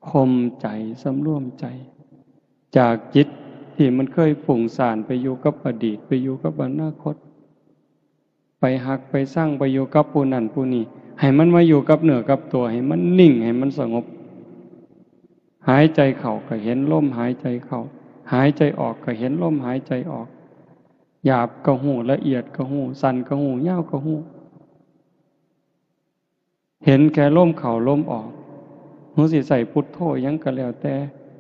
ข่มใจสำรวมใจจากจิตที่มันเคยฝุ่งซ่านไปอยู่กับอดีตไปอยู่กับอนาคตไปหักไปสร้างไปอยู่กับผู้นั้นผู้นี้ให้มันมาอยู่กับเนื้อกับตัวให้มันนิ่งให้มันสงบหายใจเข้าก็เห็นลมหายใจเข้าหายใจออกก็เห็นลมหายใจออกหยาบก็หูละเอียดก็หูสั่นก็หูยาวก็หูเห็นแค่ลมเข้าลมออกหูสิใส่พุทโธยังก็แล้วแต่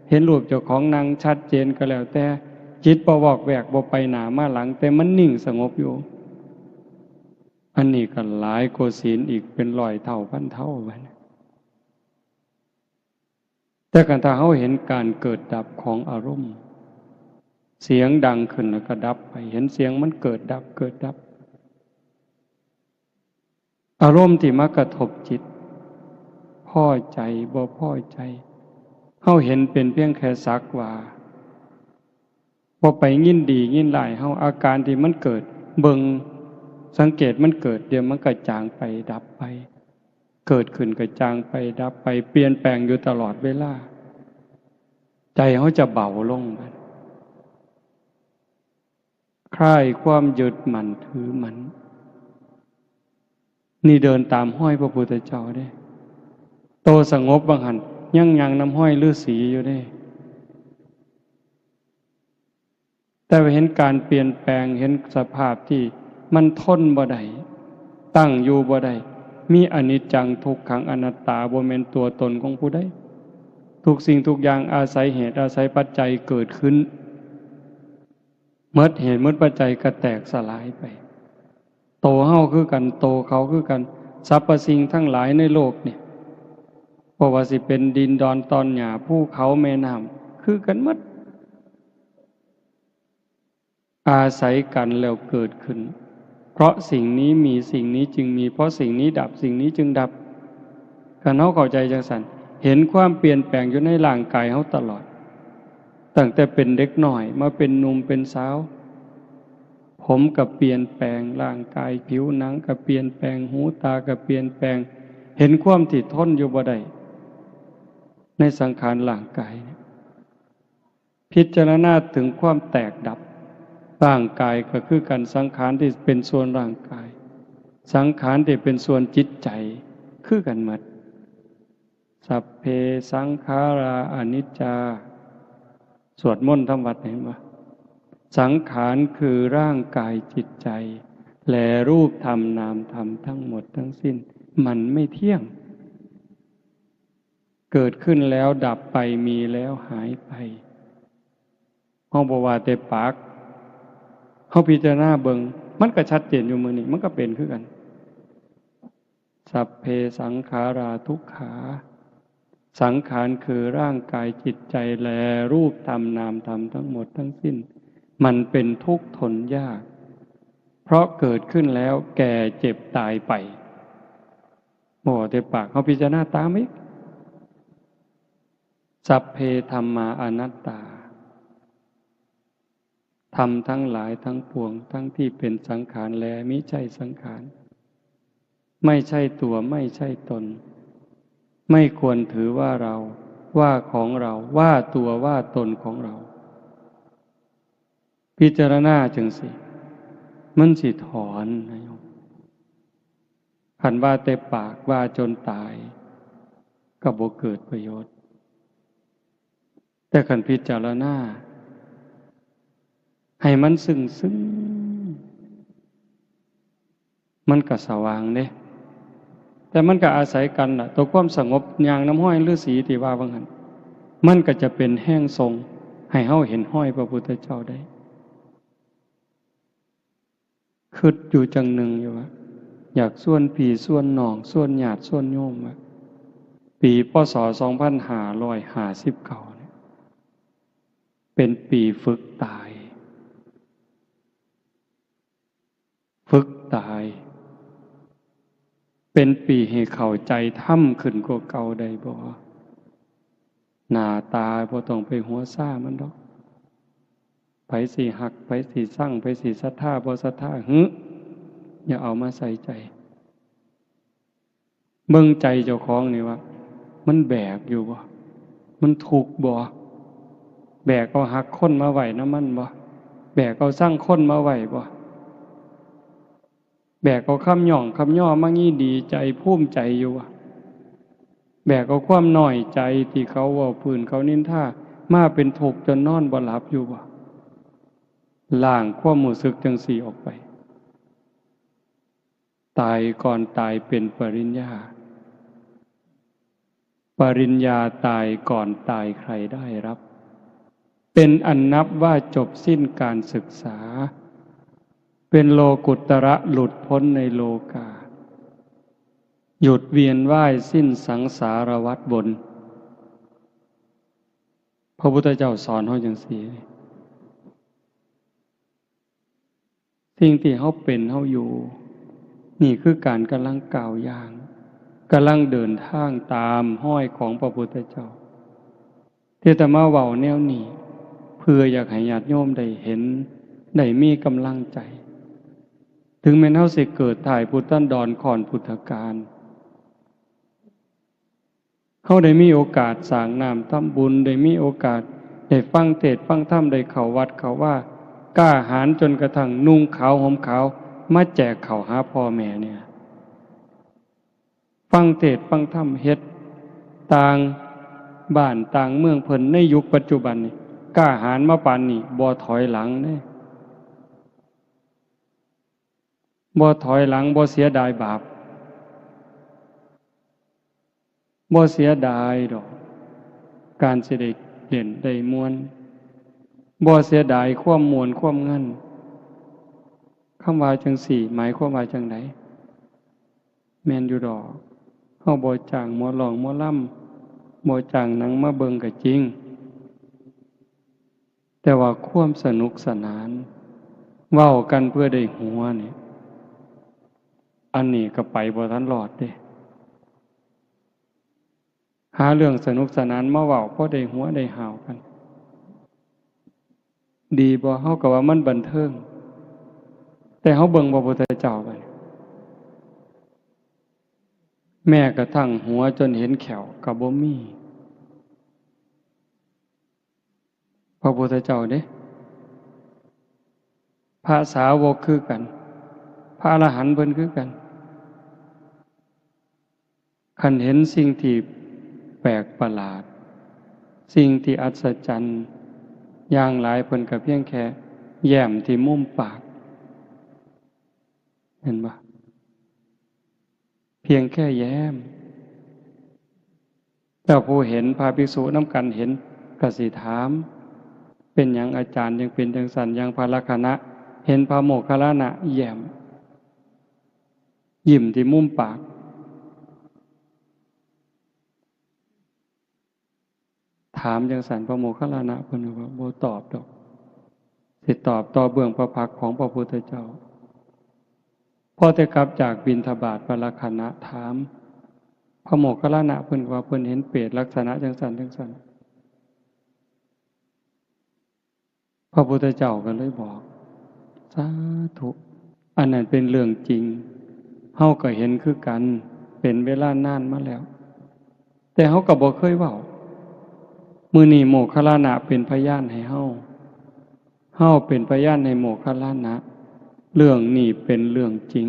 เห็นรูปเจ้าของนางชัดเจนก็แล้วแต่จิตบ่วอกแวกบ่ไปหน้ามาหลังแต่มันนิ่งสงบอยู่อันนี้ก็หลายกว่าศีลอีกเป็นร้อยเท่าพันเท่าไปแต่กันถ้าเขาเห็นการเกิดดับของอารมณ์เสียงดังขึ้นแล้วก็ดับไปเห็นเสียงมันเกิดดับเกิดดับอารมณ์ที่มากระทบจิตพอใจบ่พอใจเขาเห็นเป็นเพียงแค่สักว่าพอไปยินดียินร้ายเขาอาการที่มันเกิดเบิ่งสังเกตมันเกิดเดี๋ยวมันก็จางไปดับไปเกิดขึ้นก็จางไปดับไปเปลี่ยนแปลงอยู่ตลอดเวลาใจเขาจะเบาลงไปคลายความยึดมั่นถือมั่นนี่เดินตามห้อยพระพุทธเจ้าได้โตสงบบางหันยังน้ำห้อยฤาษีอยู่ได้แต่เห็นการเปลี่ยนแปลงเห็นสภาพที่มันทนบ่ได้ตั้งอยู่บ่ได้มีอนิจจังทุกขังอนัตตาบ่แม่นตัวตนของผู้ใดทุกสิ่งทุกอย่างอาศัยเหตุอาศัยปัจจัยเกิดขึ้นเมื่อเหตุเมื่อปัจจัยก็แตกสลายไปโตเฮาคือกันโตเขาคือกันสรรพสิ่งทั้งหลายในโลกเนี่ยบ่ว่าสิเป็นดินดอนตอนหญ้าภูเขาแม่น้ำคือกันหมดอาศัยกันแล้วเกิดขึ้นเพราะสิ่งนี้มีสิ่งนี้จึงมีเพราะสิ่งนี้ดับสิ่งนี้จึงดับการเฮาเข้าใจจังซั่นเห็นความเปลี่ยนแปลงอยู่ในร่างกายเฮาตลอดตั้งแต่เป็นเด็กน้อยมาเป็นหนุ่มเป็นสาวผมก็เปลี่ยนแปลงร่างกายผิวหนังก็เปลี่ยนแปลงหูตาก็เปลี่ยนแปลงเห็นความที่ทนอยู่บ่ได้ในสังขารร่างกายพิจารณาถึงความแตกดับร่างกายก็คือกันสังขารที่เป็นส่วนร่างกายสังขารที่เป็นส่วนจิตใจคือกันหมดสัพเพสังขาราอนิจจาสวดมนต์ทำวัดเห็นปะสังขารคือร่างกายจิตใจและรูปธรรมนามธรรมทั้งหมดทั้งสิ้นมันไม่เที่ยงเกิดขึ้นแล้วดับไปมีแล้วหายไปเฮาบ่ว่าแต่ปากเฮาพิจารณาเบิ่งมันก็ชัดเจนอยู่มื้อนี้มันก็เป็นคือกันสัพเพสังขาราทุกขาสังขารคือร่างกายจิตใจและรูปธรรมนามธรรมทั้งหมดทั้งสิ้นมันเป็นทุกข์ทนยากเพราะเกิดขึ้นแล้วแก่เจ็บตายไปบ่แต่ปากเฮาพิจารณาตามอีกสัพเพธัมมาอนัตตาธรรมทั้งหลายทั้งปวงทั้งที่เป็นสังขารและมิใช่สังขารไม่ใช่ตัวไม่ใช่ตนไม่ควรถือว่าเรา ว่าของเราว่าตัวว่าตนของเราพิจารณาจังสิมันสิถอนนะโยมคันว่าแต่ปากว่าจนตายก็บ่เกิดประโยชน์แต่คันพิจารณาให้มันซึ้งมันก็สว่างเด้แต่มันก็อาศัยกันน่ะตัวความสงบอย่างน้ำห้อยฤาษีที่ว่าว่างั้นมันก็จะเป็นแห้งทรงให้เฮาเห็นห้อยพระพุทธเจ้าได้คิดอยู่จังหนึ่งอยู่ว่าอยากส่วนพี่ส่วนน้องส่วนญาติส่วนโยมว่าปีพ.ศ. 2559เนี่ยเป็นปีฝึกตายเป็นปีให้เข้าใจธรรมขึ้นกว่าเก่าได้บ่หน้าตาบ่ต้องไปหัวซ่ามันดอกไผสิหักไผสิสั่งไผสิศรัทธาบ่ศรัทธาอย่าเอามาใส่ใจเบิ่งใจเจ้าของนี่ว่ามันแบกอยู่บ่มันทุกข์บ่แบกเอาหักคนมาไว้นำมันบ่แบกเอาสร้างคนมาไว้บ่แบกเอาคำหย่องคำย่อมางี้ดีใจภูมิใจอยู่บ่แบกเอาความน้อยใจที่เขาเว้าพื้นเขานินทามาเป็นทุกข์จนนอนบ่หลับอยู่บ่ล้างความรู้สึกจังสี่ออกไปตายก่อนตายเป็นปริญญาตายก่อนตายใครได้รับเป็นอันนับว่าจบสิ้นการศึกษาเป็นโลกุตระหลุดพ้นในโลกาหยุดเวียนว่ายสิ้นสังสารวัฏบนพระพุทธเจ้าสอนเฮาจังซี่สิ่งที่เฮาเป็นเฮาอยู่นี่คือการกำลังก้าวย่างกำลังเดินทางตามห้อยของพระพุทธเจ้าที่จะมาเว้าแนวนี้เพื่ออยากให้ญาติโยมได้เห็นได้มีกำลังใจถึงแม้เฮาสิเกิดถ่ายพุทธันดรก่อนพุทธกาลเฮาได้มีโอกาสสร้างน้ำทำบุญได้มีโอกาสได้ฟังเทศน์ฟังธรรมได้เข้าวัดเข้าว่ากล้าหาญจนกระทั่งนุ่งขาวห่มขาวมาแจกข้าวหาพ่อแม่เนี่ยฟังเทศน์ฟังธรรมเฮ็ดต่างบ้านต่างเมืองเพิ่นในยุคปัจจุบันนี่กล้าหาญมาปานนี้บ่ถอยหลังเด้บ่ถอยหลังบ่เสียดายบาปบ่เสียดายดอกการสิได้เล่นได้ม่วนบ่เสียดายความม่วนความงันคำว่าจังสี่หมายความว่าจังไดแม่นอยู่ดอกเฮาบ่จ้างหมอร้องหมอลำบ่จ้างหนังมาเบิ่งก็จริงแต่ว่าความสนุกสนานเว้ากันเพื่อได้หัวนี่อันนี้ก็ไปบ่ทันรอดเด้หาเรื่องสนุกสนานมาเว้าพอได้หัวได้หาวกันดีบ่เฮาก็ว่ามันบันเทิงแต่เฮาเบิ่งพระพุทธเจ้าไปแม้กระทั่งหัวจนเห็นแขวก็บ่มีพระพุทธเจ้าเด้พระสาวกคือกันพระอรหันต์เพิ่นคือกันคันเห็นสิ่งที่แปลกประหลาดสิ่งที่อัศจรรย์อย่างหลายเพิ่นก็เพียงแค่แย้มที่มุมปากเห็นบ่เพียงแค่แย้มแต่ผู้เห็นพระภิกษุนำกันเห็นก็สิถามเป็นหยังอาจารย์ยังเป็นจังซั่นอย่างพระลักขณะเห็นพระโมคคัลลานะแย้มยิ้มที่มุมปากถามจังซั่นพระโมคคัลลานะเพิ่นว่าบ่ตอบดอกสิตอบต่อเบื้องพระพักตร์ของพระพุทธเจ้าพอแต่กลับจากบิณฑบาตพระลักขณะถามพระโมคคัลลานะเพิ่นว่าเพิ่นเห็นเปรตลักษณะจังซั่นจังซั่นพระพุทธเจ้าก็เลยบอกสาธุอันนั้นเป็นเรื่องจริงเฮาก็เห็นคือกันเป็นเวลานานมาแล้วแต่เฮาก็บ่เคยเว้า มื้อนี้โมคคัลลานะเป็นพยานให้เฮาเฮาเป็นพยานให้โมคคัลลานะเรื่องนี้เป็นเรื่องจริง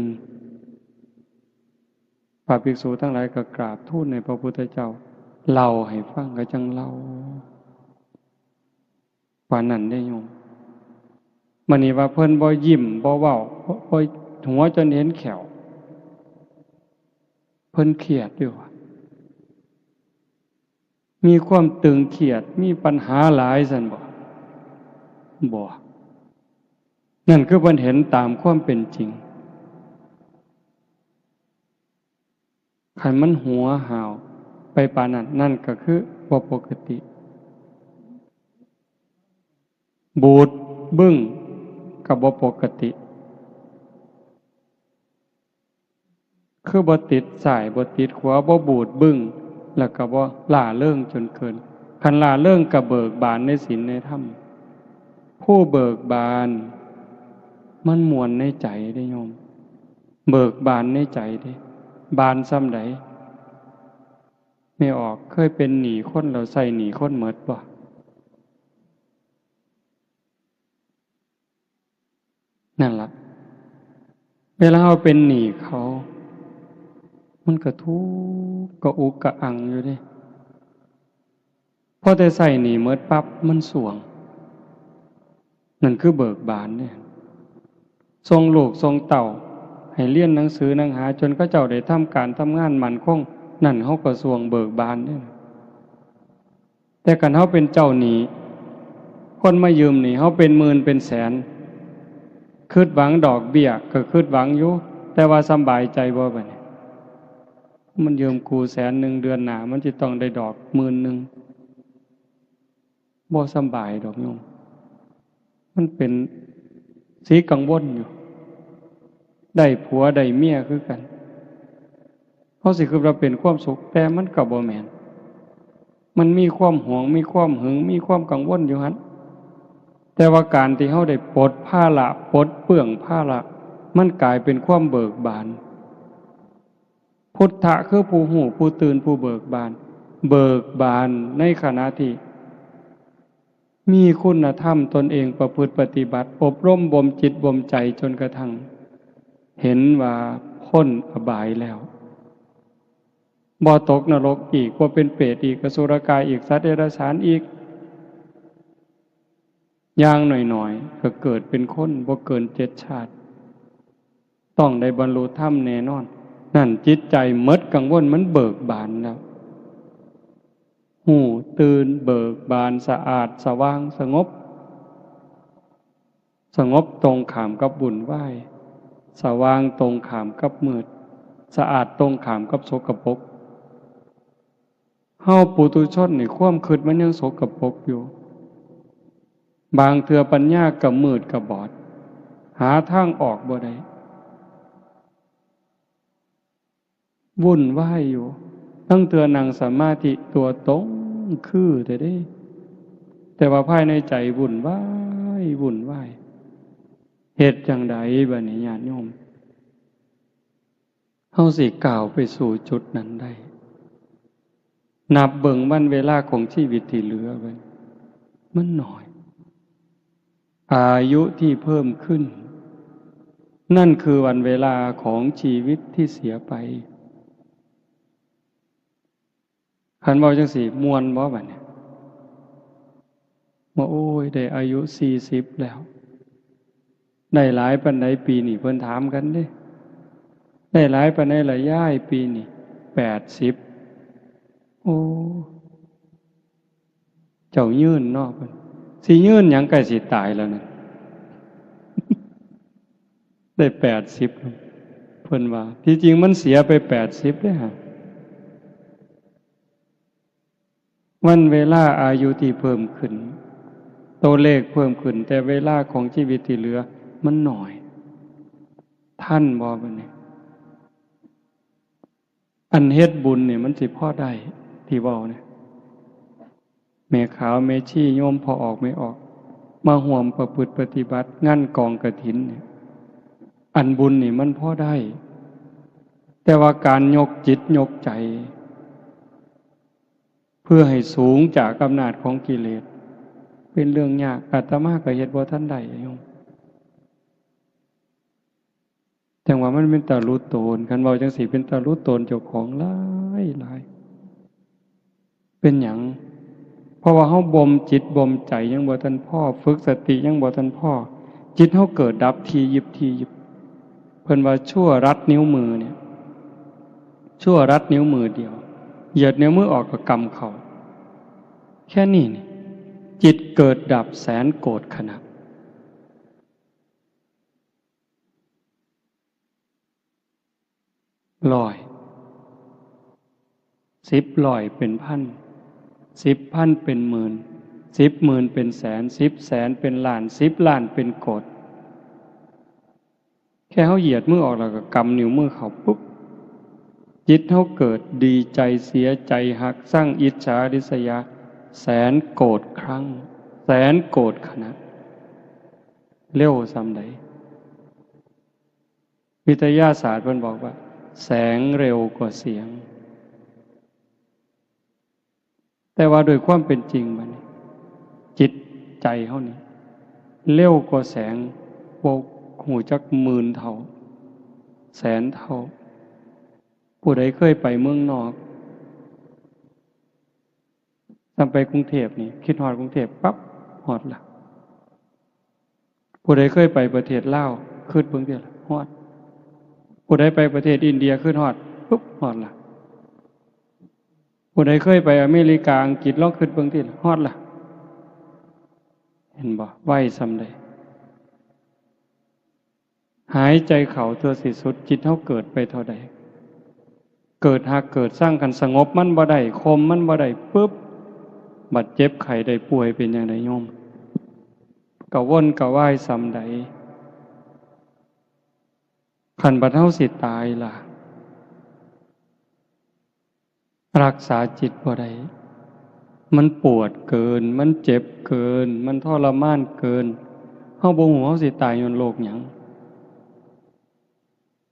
พระภิกษุทั้งหลายก็กราบทูลในพระพุทธเจ้าเล่าให้ฟังก็จังเล่าว่านั้นได้โยมมื้อนี้ว่าเพิ่นบ่ยิ้มบ่เว้าบ่หัวจนเห็นแขวเพิ่นเครียดอยู่มีความตึงเครียดมีปัญหาหลายซั่นบ่นั่นคือเพิ่นเห็นตามความเป็นจริงคันมันหัวหาวไปปานนั้นนั่นก็คือบ่ปกติบูดบึ้งก็บ่ปกติคือบ่ติดสายบ่ติดขวาบ่บูดบึ้งแล้วก็บ่ล่าเริงจนเกินคันล่าเริงก็เบิกบานในศีลในธรรมผู้เบิกบานมันม่วนในใจได้โยมเบิกบานในใจเด้บานส่ำใดไม่ออกเคยเป็นหนี้คนแล้วใส่หนี้คนหมดบ่นั่นล่ะเวลาเราเป็นหนี้เขามันก็ทุกข์ก็อุกกะอังอยู่เด้พอแต่ใส่หนี้หมดปั๊บมันสวงนั่นคือเบิกบานเนี่ยทรงลูกทรงเต่าให้เรียนหนังสือหนังหาจนเขาเจ้าได้ทำการทำงานมั่นคงนั่นเฮาก็สวงเบิกบานเด้แต่คันเฮาเป็นเจ้าหนี้คนมายืมหนี้เฮาเป็นหมื่นเป็นแสนคิดหวังดอกเบี้ยก็คิดหวังอยู่แต่ว่าสำบายใจบ่บัดนี้มันยืมกู100,000เดือนหน้ามันสิต้องได้ดอก10,000บ่สำบายดอกโยมมันเป็นสีกังวลอยู่ได้ผัวได้เมียคือกันเขาสิคือเราเป็นความสุขแต่มันก็บ่แม่นมันมีความหวงมีความหึงมีความกังวลอยู่หั่นแต่ว่าการที่เฮาได้ปลดภาระปลดเปลื้องภาระมันกลายเป็นความเบิกบานพุทธะคือผู้หูผู้ตื่นผู้เบิกบานเบิกบานในขณะที่มีคุณธรรมตนเองประพฤติปฏิบัติอบรมบ่มจิตบ่มใจจนกระทั่งเห็นว่าพ้นอบายแล้วบ่ตกนรกอีกบ่เป็นเปรตอีกอสุรกายอีกสัตว์เดรัจฉานอีกอย่างหน่อยๆก็เกิดเป็นคนบ่เกิน7 ชาติต้องได้บรรลุธรรมแน่นอนนั่นจิตใจหมดกังวลมันเบิกบานแล้วหูตื่นเบิกบานสะอาดสว่างสงบตรงข้ามกับวุ่นวายสว่างตรงข้ามกับมืดสะอาดตรงข้ามกับสกปรกเฮาปุถุชนนี่ความคิดมันยังสกปรกอยู่บางเทื่อปัญญาก็มืดก็บอดหาทางออกบ่ได้วุ่นวายอยู่ตั้งเทื่อนั่งสมาธิตัวตรงคือแต่ว่าภายในใจวุ่นวายเหตุจังใดบัดนี้ญาติโยมเฮาสิก้าวไปสู่จุดนั้นได้นับเบิ่งวันเวลาของชีวิตที่เหลือไว้มันน้อยอายุที่เพิ่มขึ้นนั่นคือวันเวลาของชีวิตที่เสียไปคันเว้าจังซี่ม่วนบ่บัดนี้ว่าโอ้ยได้อายุ40แล้วได้หลายปานใดปีนี้เพิ่นถามกันเด้ได้หลายปานใดล่ะยายปีนี้80โอ้เจ้ายืนเนาะเพิ่นสิยืนหยังใกล้สิตายแล้วนั่นได้80เพิ่นว่าที่จริงมันเสียไป80เด้อฮะวันเวลาอายุที่เพิ่มขึ้นตัวเลขเพิ่มขึ้นแต่เวลาของชีวิตที่เหลือมันน้อยท่านบ่บัดนี้อันเฮ็ดบุญเนี่ยมันสิพอได้ที่เว้าเนี่ยแม่ขาวแม่ชีโยมพอออกไม่ออกมาร่วมประพฤติปฏิบัติงานกองกฐินเนี่ยอันบุญนี่มันพอได้แต่ว่าการยกจิตยกใจ เพื่อให้สูงจากอำนาจของกิเลสเป็นเรื่องยากอาตมาก็เฮ็ดบ่ทันได้โยมจังว่ามันเป็นตารู้ตนคันเว้าจังซี่เป็นตารู้ตนเจ้าของหลายหลายเป็นหยังเพราะว่าเฮาบ่มจิตบ่มใจยังบ่ทันพอฝึกสติยังบ่ทันพอจิตเฮาเกิดดับทียิบทียิบเพิ่นว่าชั่วรัดนิ้วมือเนี่ยชั่วรัดนิ้วมือเดียวเหยียดนิ้วมือออกก็กำเข้าแค่นี้นี่จิตเกิดดับแสนโกรธขณะร้อย10,000เป็นพัน10,000เป็นหมื่น10,000เป็นแสน10,000,000เป็นล้าน10,000,000เป็นโกรธแค่เขาเหยียดมือออกแล้วก็กำนิ้วมือเขาปุ๊บจิตเขาเกิดดีใจเสียใจหักสร้างอิจฉาริษยาแสนโกรธครั้งแสนโกรธขณะเร็วส่ำใดวิทยาศาสตร์เพิ่นบอกว่าแสงเร็วกว่าเสียงแต่ว่าโดยความเป็นจริงมันจิตใจเขานี่เร็วกว่าแสงโบกหูจักหมื่นเท่าแสนเท่าผู้ใดเคยไปเมืองนอกตามไปกรุงเทพนี่คิดฮอดกรุงเทพปั๊บฮอดละผู้ใดเคยไปประเทศลาวคิดเบิ่งเด้อล่ะฮอดผู้ใดไปประเทศอินเดียคิดฮอดปุ๊บฮอดละผู้ใดเคยไปอเมริกาอังกฤษลองคิดเบิ่งติฮอดละเห็นบ่ไวส่ำใดหายใจเข้าตัวสิสุดจิตเฮาเกิดไปเท่าใดเกิดหากเกิดสร้างกันสงบมันบ่ได้คมมันบ่ได้ปึ๊บบัดเจ็บไข้ได้ป่วยเป็นจังไดโยมกะวนกะวายส่ำใดคันบัดเฮาสิตายล่ะรักษาจิตบ่ได้มันปวดเกินมันเจ็บเกินมันทรมานเกินเฮาบ่ฮู้เฮาสิตายย้อนโรคหยัง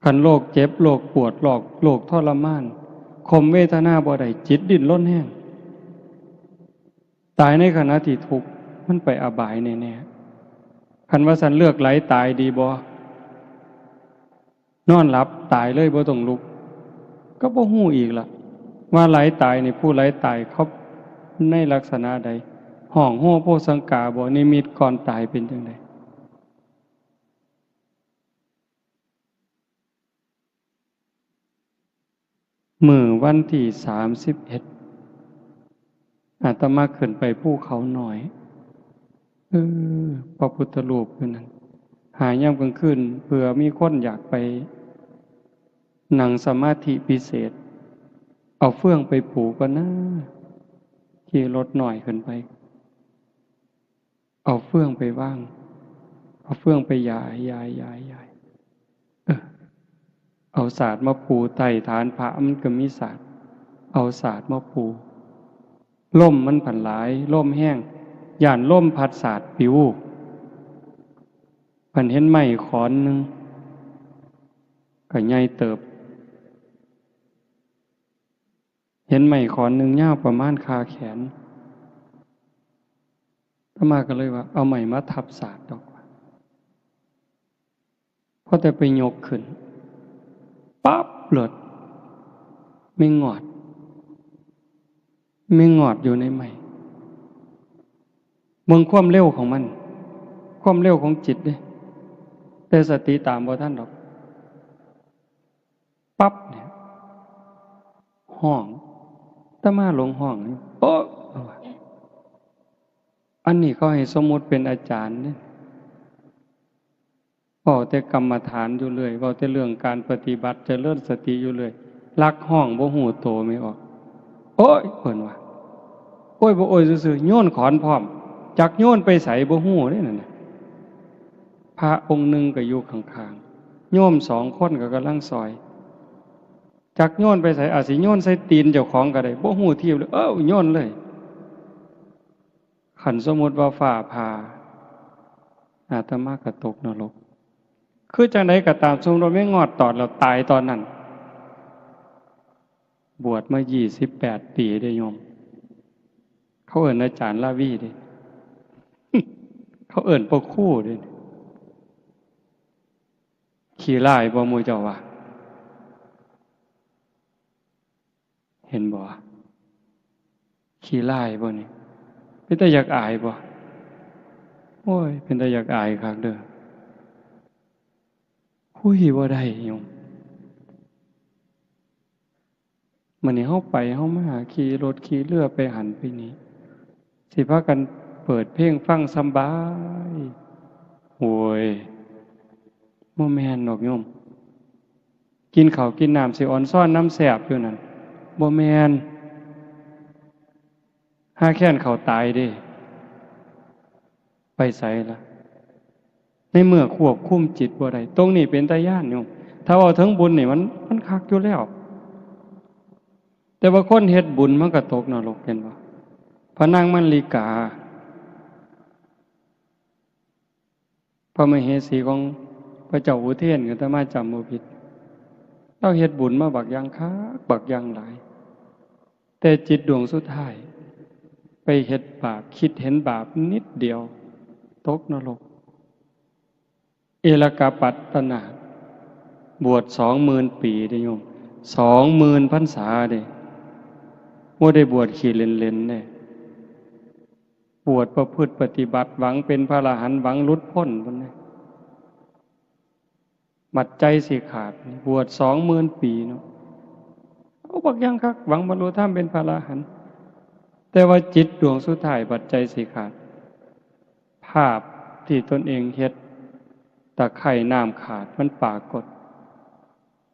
คันโรคเจ็บโรคปวดโรคทรมานข่มเวทนาบ่ได้จิตดิ้นรนแห้งตายในขณะที่ทุกข์มันไปอบายแน่ๆคันว่าสันเลือกไหลตายดีบ่นอนหลับตายเลยบ่ต้องลุกก็บ่ฮู้อีกล่ะว่าไหลตายนี่ผู้ไหลตายเขาในลักษณะใดห้องโหโพสังกาบ่นิมิตก่อนตายเป็นจังไดมื้อวันที่31อาตมาขึ้นไปภูเขาหน่อยพระพุทธรูปอยู่นั่นหายามกลางคืนเผื่อมีคนอยากไปนั่งสมาธิพิเศษเอาเฟื่องไปผูกก็นะขี่รถหน่อยขึ้นไปเอาเฟื่องไปว่างเอาเฟื่องไปยายเอาศาสตร์มาปูไต่ฐานพระมันก็มีศาสตร์เอาศาสตร์มาปูล่มมันผันหลายล่มแห้งย่านล่มพัดศาสตร์ปิวผันเห็นไม้ขอนหนึ่งก็ใหญ่เติบเห็นไม้ขอนหนึ่งยาวประมาณคาแขนอาตมาก็เลยว่าเอาไม้มาทับศาสตร์ดอกพอแต่ไปยกขึ้นปั๊บหลดไม่งอดอยู่ในไม้เมืองความเร็วของมันความเร็วของจิตเด้แต่สติตามบ่ทันดอกปั๊บเนี่ยห้องอาตมาลงห้องนี่โป๊ะอันนี้เขาให้สมมุติเป็นอาจารย์เนี่ยเว้าแต่กรรมฐานอยู่เรื่อยเว้าแต่เรื่องการปฏิบัติเจริญสติอยู่เรื่อยลักห้องบ่ฮู้โตไม่ออกโอ๊ยเพิ่นว่าโอ้ยบ่โอ้ยซื่อๆโยนขอนพร้อมจักโยนไปไสบ่ฮู้เด้นั่นน่ะพระองค์หนึ่งก็อยู่ข้างๆโยม2คนก็กำลังซอยจักโยนไปไสอาจสิโยนใส่ตีนเจ้าของก็ได้บ่ฮู้ทีเลยโยนเลยคันสมมุติว่าฟ้าผ่าอาตมาก็ตกนรกคือจังไดก็ตามสมมุติว่าไม่งอดตอดแล้วตายตอนนั้นบวชมา28 ปีได้โยม เขาเอิ้นอาจารย์ลาวีเด้ เขาเอิ้นพ่อครูเด้ขี้ร้ายบ่หมู่เจ้าว่าเห็นบ่ขี้ร้ายบ่นี่เป็นตาอยากอายบ่โอ้ยเป็นตาอยากอายคักเด้อคุยบ่ได้โยมมื้อนี้เฮาไปเฮามาขี่รถขี่เรือไปหันไปนี้สิพากันเปิดเพลงฟังสำบายโอ้ยบ่แม่นดอกโยมกินข้าวกินน้ำสิอ่อนซ้อนน้ำแซ่บอยู่นั่นบ่แม่นหาแค้นเขาตายเด้ไปไสล่ะในเมื่อควบคุมจิตบ่ได้ตรงนี้เป็นตาย้านโยมถ้าเว้าถึงบุญนี่มันคักอยู่แล้วแต่ว่าคนเฮ็ดบุญมันก็ตกนรกเห็นบ่พระนางมัลลิกาพระมเหสีของพระเจ้าอุเทนก็ถ้ามาจำบ่ผิดเราเฮ็ดบุญมาบักอย่างคักบักอย่างหลายแต่จิตดวงสุดท้ายไปเฮ็ดบาปคิดเห็นบาปนิดเดียวตกนรกเอลกาปัตตนาบวช20,000 ปีเด้โยม20,000 พรรษาเด้บ่ได้บวชขี้เล่นๆเด้บวชประพฤติปฏิบัติหวังเป็นพระอรหันต์หวังหลุดพ้นพุ่นเด้บัดใจสิขาดบวช20,000 ปีเนาะเอาบักอย่างคักหวังบรรลุธรรมเป็นพระอรหันต์แต่ว่าจิตดวงสุดท้ายบัดใจสิขาดภาพที่ตนเองเฮ็ดตะไคร่น้ำขาดมันปรากฏ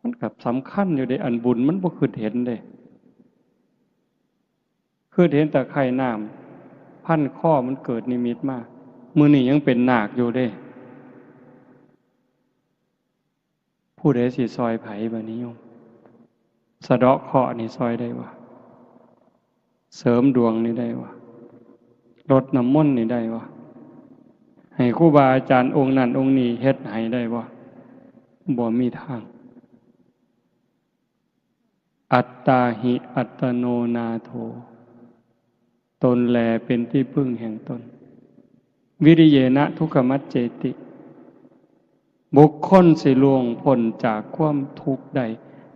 มันกับสำคัญอยู่ในอันบุญมันบ่คือเห็นเด้คือเห็นตะไคร่น้ำพันข้อมันเกิดนิมิตมามื้อนี้ยังเป็นนาคอยู่เด้ผู้ใดสิซอยไผบัดนี้โยมสะเดาะเคราะห์นี่ซอยได้บ่เสริมดวงนี่ได้บ่รดน้ำมนต์นี่ได้บ่ให้ครูบาอาจารย์องค์นั้นองค์นี้เฮ็ดให้ได้บ่มีทางอัตตาหิอัตโนนาโถตนแลเป็นที่พึ่งแห่งตนวิริเยนะทุกขมัจเจติบุคคลสิล่วงพ้นจากความทุกข์ได้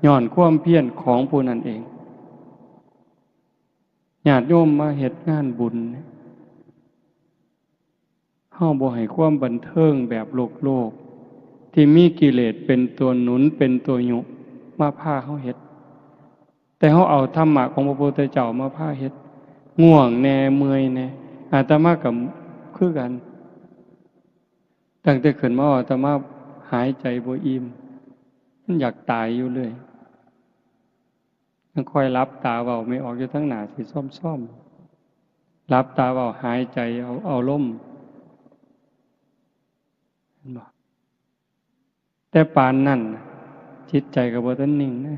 ย้อนความเพียรของผู้นั้นเองญาติโยมมาเฮ็ดงานบุญเฮาบ่ให้ความบันเทิงแบบโลกที่มีกิเลสเป็นตัวหนุนเป็นตัวยุมาพาเฮาเฮ็ดแต่เฮาเอาธรรมะของพระพุทธเจ้ามาพาเฮ็ดง่วงแน่เมื่อยแน่อาตมาก็คือกันตั้งแต่ขึ้นมาอาตมาหายใจบ่อิ่มมันอยากตายอยู่เลยมันค่อยรับตาเว้าไม่ออกอยู่ทั้งหน้าสิซ่อมๆรับตาเว้าหายใจเอาลมเห็นบ่แต่ปานนั้นจิตใจก็บ่ทันนิ่งนะ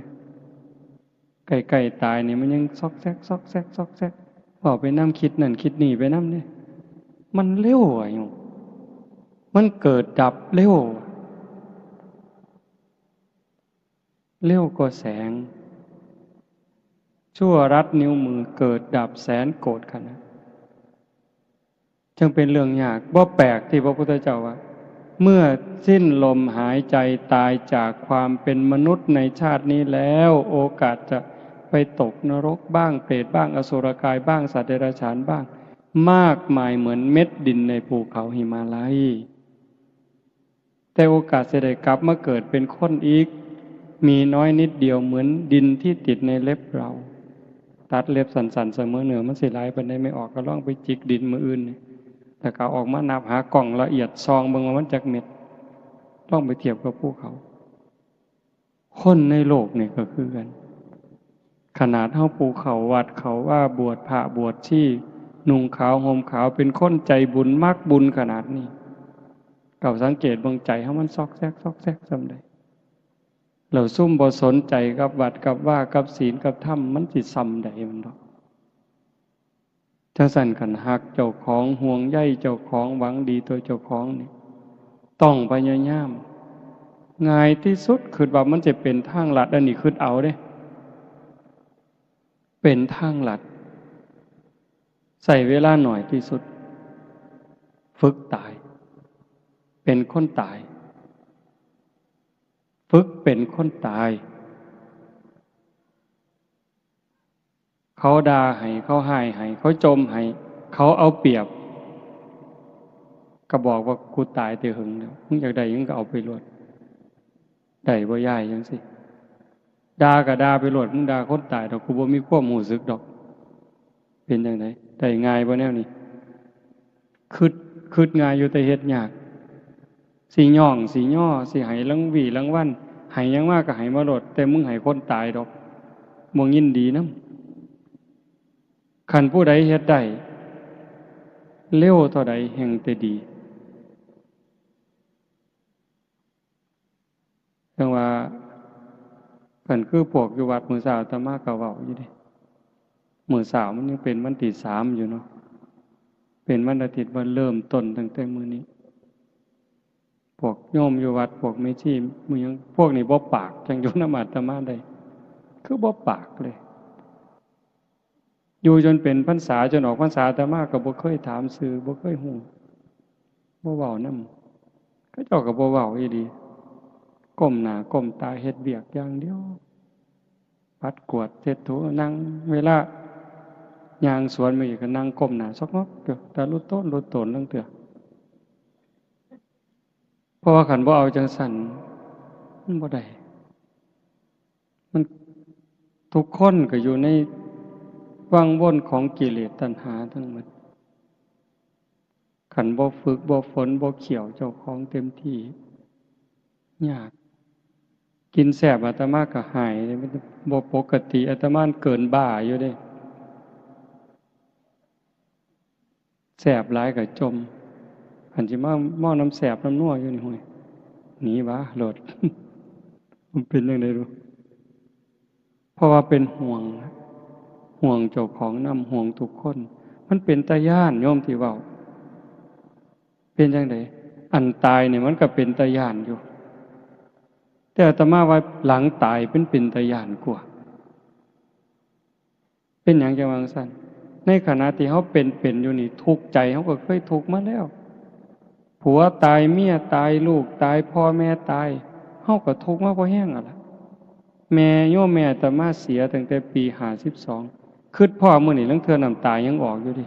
ใกล้ๆตายนี่มันยังซอกแซกซอกแซกซอกแซกเว้าไปนำคิดนั่นคิดนี่ไปนำเด้มันเร็วอ่ะโยมมันเกิดดับเร็วกว่าแสงชั่วรัดนิ้วมือเกิดดับแสนโกรธขนาดจึงเป็นเรื่องยากบ่แปลกที่พระพุทธเจ้าว่าเมื่อสิ้นลมหายใจตายจากความเป็นมนุษย์ในชาตินี้แล้วโอกาสจะไปตกนรกบ้างเปรตบ้างอสุรกายบ้างสัตว์เดรัจฉานบ้างมากมายเหมือนเม็ดดินในภูเขาหิมาลัยแต่โอกาสจะได้กลับมาเกิดเป็นคนอีกมีน้อยนิดเดียวเหมือนดินที่ติดในเล็บเราตัดเล็บสันๆเสมอเหนือมันสิหลายปานใดไม่ออกก็ลองไปจิกดินมื้ออื่นนี่แต่ก็ออกมานับหากล่องละเอียดซองเบิ่งว่ามันจักเม็ดต้องไปเทียบกับภูเขาคนในโลกนี่ก็คือกันขนาดเฮาปูเขาวัดเขาว่าบวชพระบวชชีนุ่งขาวห่มขาวเป็นคนใจบุญมักบุญขนาดนี้ก็สังเกตเบิ่งใจเฮามันซอกแซกซำใดเราซุ่มบ่สนใจกับวัดกับว่ากับศีลกับธรรมมันสิซ้ำใดมันดอกจังซั่นคันฮักเจ้าของห่วงใยเจ้าของหวังดีตัวเจ้าของนี่ต้องพยายามง่ายที่สุดคือว่ามันจะเป็นทางลัดอันนี้คือเอาเด้เป็นทางลัด ใส่เวลาหน่อยที่สุดฝึกตายเป็นคนตายฝึกเป็นคนตายเขาด่าให้เขาให้ให้เขาจมให้เขาเอาเปรียบก็บอกว่ากูตายแต่หึงแล้วมึงอยากได้ยังก็เอาไปรวดได้บ่ย่ายจังสิด่าก็ด่าไปรวดมึงด่าคนตายดอกกูบ่มีความรู้สึกดอกเป็นจังไดได้ง่ายบ่แนวนี้คิดง่ายอยู่แต่เฮ็ดยากสิย่องสิย่อสิให้รางวีรางวัลให้หยังมากก็ให้มาโลดแต่มึงให้คนตายดอกบ่ยินดีนำคันผู้ใดเฮ็ดได้เร็วเท่าใดแห่งแต่ดีจังว่าคันคือพวกอยู่วัดมื้อเช้าอาตมาก็เว้าอยู่เด้มื้อเช้ามันยังเป็นวันที่3อยู่เนาะเป็นวันอาทิตย์วันเริ่มต้นตั้งแต่มื้อนี้พวกโยมอยู่วัดพวกแม่ชีมื้อยังพวกนี้บ่ปากจังอยู่นำอาตมาได้คือบ่ปากเลยอยู่จนเป็นพรรษาจนออกพรรษาอาตมาก็บ่เคยถามชื่อบ่เคยฮู้บ่เว้านำเขาเจ้าก็บ่เว้าอีหลีก้มหน้าก้มตาเฮ็ดเวียกอย่างเดียวปัดกวาดเช็ดถูนั่งเวลาย่างสวนมาอีกก็นั่งก้มหน้าซอกงอกเด้อแต่ลุต้นลุตนลังเตื้อเพราะว่าคันบ่เอาจังสั่นมันบ่ได้มันทุกคนก็อยู่ในวังวนของกิเลสตัณหาทั้งหมดคันบ่ฝึกบ่ฝนบ่เขี่ยวเจ้าของเต็มที่ยากกินแซ่บอาตมาก็หายมันบ่ปกติอาตมาเกินบ้าอยู่เด้แซ่บหลายก็จมอันสิมาหม้อน้ำแซ่บน้ำนัวอยู่นี่ห้วยหนีวะโลด มันเป็นจังได๋รู้เพราะว่าเป็นห่วงเจ้าของนำห่วงทุกคนมันเป็นตาย้านโยมที่เว้าเป็นจังได๋อันตายเนี่ยมันก็เป็นตาย้านอยู่แต่อาตมาว่าหลังตายเป็นตาย้านกว่าเป็นหยังจังว่าจังซั่นในขณะที่เฮาเป็นอยู่นี่ทุกข์ใจเฮาก็เคยทุกข์มาแล้วผัวตายเมียตายลูกตายพ่อแม่ตายเฮาก็ทุกข์มาบ่แห้งอ่ะล่ะแม่โยมแม่อาตมาเสียตั้งแต่ปี52คิดพ่อมื้อนี้ลังเทื่อน้ำตายังออกอยู่ดิ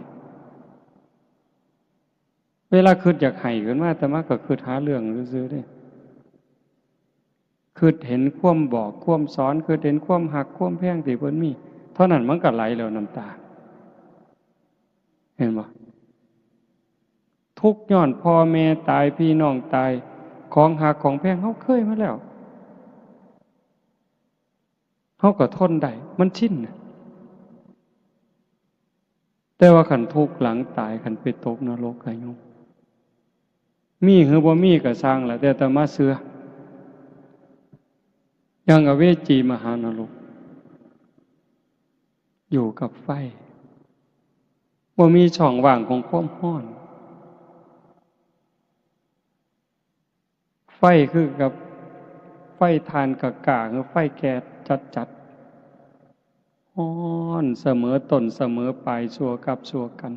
เวลาคิดอยากให้ขึ้นมาอาตมาก็คิดหาเรื่องซื่อๆเด้คิดเห็นความบอกความสอนคิดเห็นความหักความแพงที่เพิ่นมีเท่านั้นมันก็ไหลแล้วน้ำตาเห็นบ่ทุกข์ย้อนพ่อแม่ตายพี่น้องตายของหักของแพงเฮาเคยมาแล้วเฮาก็ทนได้มันชินน่ะแต่ว่าคันทุกข์หลังตายคันไปตกนรกก็ยุ่งมีหรือบ่มีก็สร้างล่ะแต่อาตมาเชื่อยังอเวจีมหานรกอยู่กับไฟบ่มีช่องว่างของความร้อนไฟคือกับไฟทานกะกะคือไฟแก๊สจัดๆร้อนเสมอต้นเสมอปลายชั่วกับชั่วกัน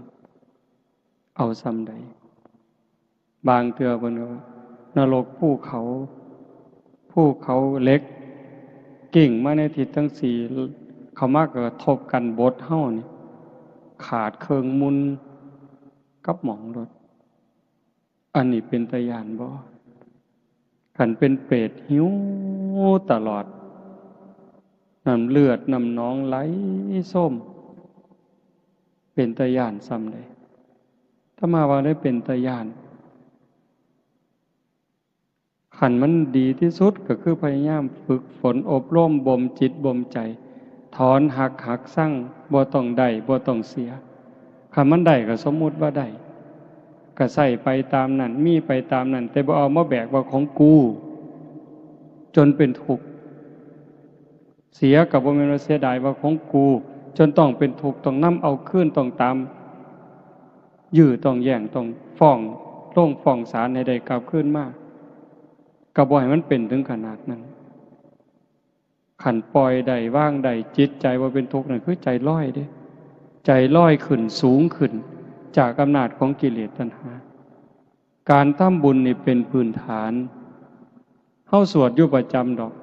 เอาซำใดบางเทื่อเพิ่นก็นรกภูเขาเหล็กกิ่งมาในทิศทั้งสี่เขามากระทบกันบดเฮานี่ขาดเครื่องมุนกับหมองรถอันนี้เป็นตาย้านบ่คันเป็นเปรตหิวตลอดน้ำเลือดน้ำหนองไหลส้มเป็นตาย้านซ้ำใดถ้ามาว่าได้เป็นตาย้านขันมันดีที่สุดก็คือพยายามฝึกฝนอบรมบ่มจิตบ่มใจถอนหักสั่งบ่ต้องได้บ่ต้องเสียคันมันได้ก็สมมุติว่าได้ก็ใส่ไปตามนั้นมีไปตามนั้นแต่บ่เอามาแบกว่าของกูจนเป็นทุกข์เสียก็บ่แม่นว่าเสียดายว่าของกูจนต้องเป็นทุกข์ต้องนำเอาคืนต้องตามยื้อต้องแย่งต้องฟ้องลงฟ้องศาลให้ได้กลับคืนมาก็บ่ให้มันเป็นถึงขนาดนั้นขันปล่อยได้ว่างได้จิตใจว่าเป็นทุกข์นั่นคือใจลอยเด้ ใจลอยขึ้นสูงขึ้นจากอำนาจของกิเลสตัณหาการทำบุญนี่เป็นพื้นฐานเฮาสวดอยู่ประจำดอก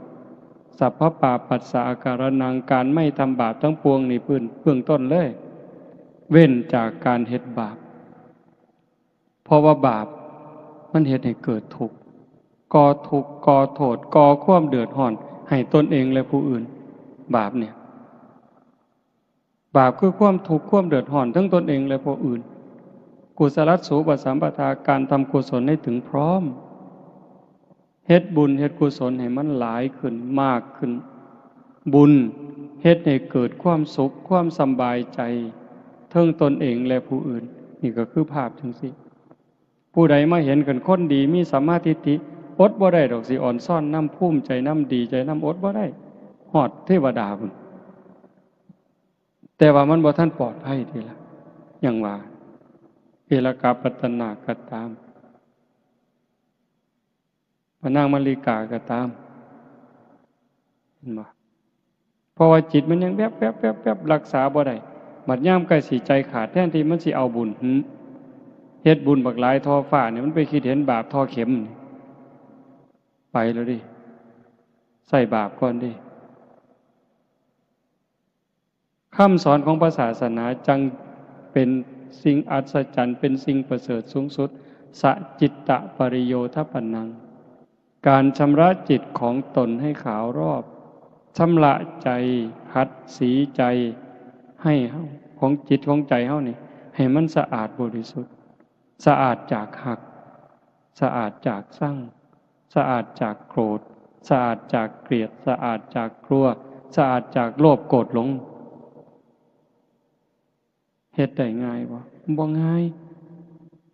สัพพปาปัสสะอาการนังการไม่ทำบาปทั้งปวงนี่พื้นเบื้องต้นเลยเว้นจากการเฮ็ดบาปเพราะว่าบาปมันเฮ็ดให้เกิดทุกข์ก่อทุกข์ก่อโทษก่อความเดือดร้อนให้ตนเองและผู้อื่นบาปเนี่ยบาปคือความทุกข์ความเดือดร้อนทั้งตนเองและผู้อื่นกุศลสูปสัมปทาการทำกุศลให้ถึงพร้อมเฮ็ดบุญเฮ็ดกุศลให้มันหลายขึ้นมากขึ้นบุญเฮ็ดให้เกิดความสุขความสบายใจทั้งตนเองและผู้อื่นนี่ก็คือภาพจังซี่ผู้ใดมาเห็นกันคนดีมีสัมมาทิฏฐิอดบ่ได้ดอกสิอ่อนซ่อนน้ำภูมิใจน้ำดีใจน้ำอดบ่ได้ฮอดเทวดาพุ่นแต่ว่ามันบ่ทันปลอดภัยทีละอย่างว่าเอลกาปัตตนาก็ตามพระนางมลิกาก็ตามเห็นบ่เพราะว่าจิตมันยังแวบๆรักษาบ่ได้บัดยามใกล้สิใจขาดแทนที่มันสิเอาบุญเฮ็ดบุญบักหลายทอฟ้าเนี่ยมันไปคิดเห็นบาปทอเข็มไปแล้วดิใส่บาปก่อนดิคำสอนของพระศาสนาจังเป็นสิ่งอัศจรรย์เป็นสิ่งประเสริฐสูงสุดสัจิตตปริโยทปันนังการชำระจิตของตนให้ขาวรอบชำระใจขัดสีใจให้ของจิตของใจเฮานี่ให้มันสะอาดบริสุทธิ์สะอาดจากหักสะอาดจากสั่งสะอาดจากโกรธสะอาดจากเกลียดสะอาดจากกลัวสะอาดจากโลภโกรธหลงเฮ็ดได้ง่ายบ่ง่าย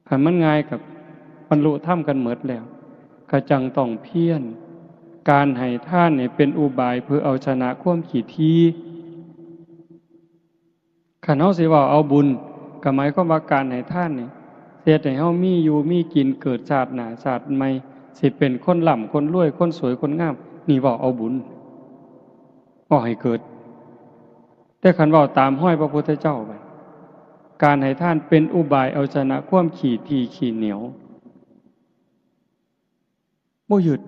คันมันง่ายกับบรรลุธรรมกันหมดแล้วก็จังต้องเพียรการให้ทานเนี่ยเป็นอุบายเพื่อเอาชนะความขี้ทีคันเฮาสิว่าเอาบุญก็หมายความว่าการให้ทานนี่เฮ็ดให้เฮามีอยู่มีกินเกิดชาติหน้าชาติใหม่สิเป็นคนร่ำคนรวยคนสวยคนงามนี่ว่าเอาบุญบ่ให้เกิดแต่คันว่าตามห้อยพระพุทธเจ้าไปการให้ทานเป็นอุบายเอาชนะความขี้ทีขี้เหนียวบ่หยุด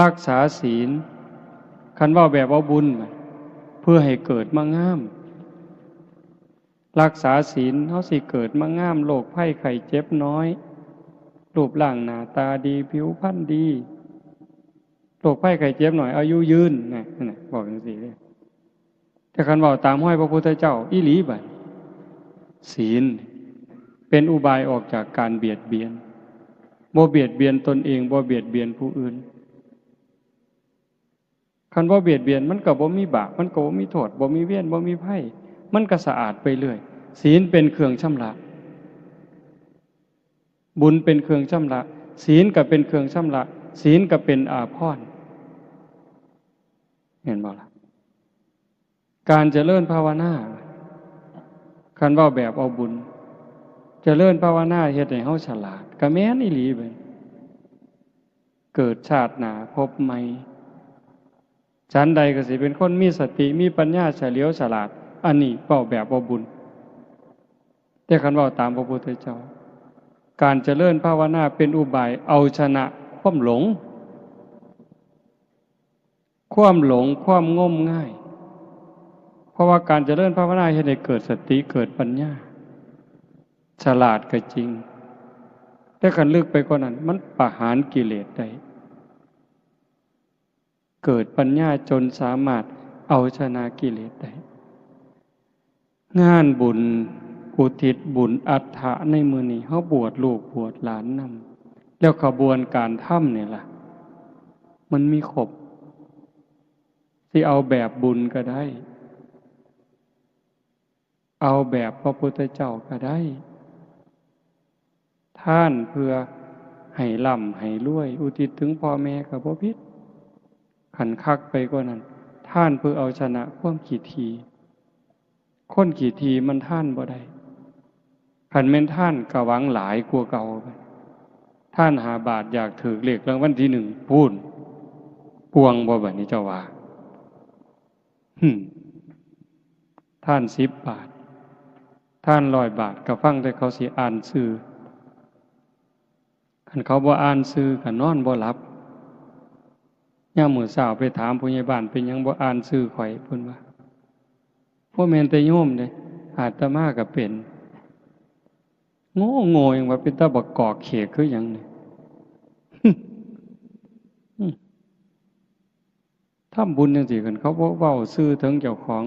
รักษาศีลคันว่าแบบเอาบุญเพื่อให้เกิดมางามรักษาศีลเฮาสิเกิดมางามโรคภัยไข้เจ็บน้อยรูปร่างหน้าตาดีผิวพรรณดีโรคภัยไข้เจ็บหน่อยอายุยืนนั่นน่ะบอกจังซี่เลยแต่คันว่าตามห้อยพระพุทธเจ้าอีหลีบัดศีลเป็นอุบายออกจากการเบียดเบียนบ่เบียดเบียนตนเองบ่เบียดเบียนผู้อื่นคันบ่เบียดเบียนมันก็บ่มีบาปมันก็บ่มีโทษบ่มีเวรบ่มีภัยมันก็สะอาดไปเรื่อยศีลเป็นเครื่องชำระบุญเป็นเครื่องชำระศีลก็เป็นเครื่องชำระศีลก็เป็นอาภรณ์เห็นบ่ล่ะการเจริญภาวนาคันว่าแบบเอาบุญเจริญภาวนาเฮ็ดให้เฮาฉลาดก็แม่นอีหลีเบิดเกิดชาติหน้าพบใหม่ฉันใดก็สิเป็นคนมีสติมีปัญญาเฉลียวฉลาดอันนี้เว้าแบบเอาบุญแต่คันเว้าตามพระพุทธเจ้าการเจริญภาวนาเป็นอุบายเอาชนะความหลงความงมง่ายเพราะว่าการเจริญภาวนาเฮ็ดให้เกิดสติเกิดปัญญาฉลาดก็จริงแต่คันลึกไปกว่านั้นมันประหารกิเลสได้เกิดปัญญาจนสามารถเอาชนะกิเลสได้งานบุญอุทิศบุญอัฏฐะในมื้อนี้เฮาบวชลูกบวชหลานนำแล้วขบวนการทำนี่ล่ะมันมีครบสิเอาแบบบุญก็ได้เอาแบบพระพุทธเจ้าก็ได้ท่านเพื่อให้ร่ำให้รวยอุทิศถึงพ่อแม่ก็บ่ผิดขันคักไปกว่านั้นท่านเพื่อเอาชนะความขี้ทีคนขี้ทีมันท่านบ่ได้ขันแม่นท่านก็หวังหลายกว่าเก่าไปท่านหาบาทอยากถือเลขรางวัลที่1พูนปวงบ่บัดนี้เจ้าว่า ท่าน10 บาทท่าน100 บาทก็ฟังแต่เขาสิอ่านชื่อคันเขาบ่อ่านชื่อก็นอนบ่หลับยามมื้อเช้าไปถามผู้ใหญ่บ้านเป็นหยังบ่อ่านชื่อข่อยเพิ่นว่าบ่แม่นแต่โยมเด้อาตมาก็เป็นโง่โง่ยังว่าเป็นตาบักกอกเขกคือหยังนี่ ทำบุญจังซี่กันเขาบ่เว้าชื่อถึงเจ้าของ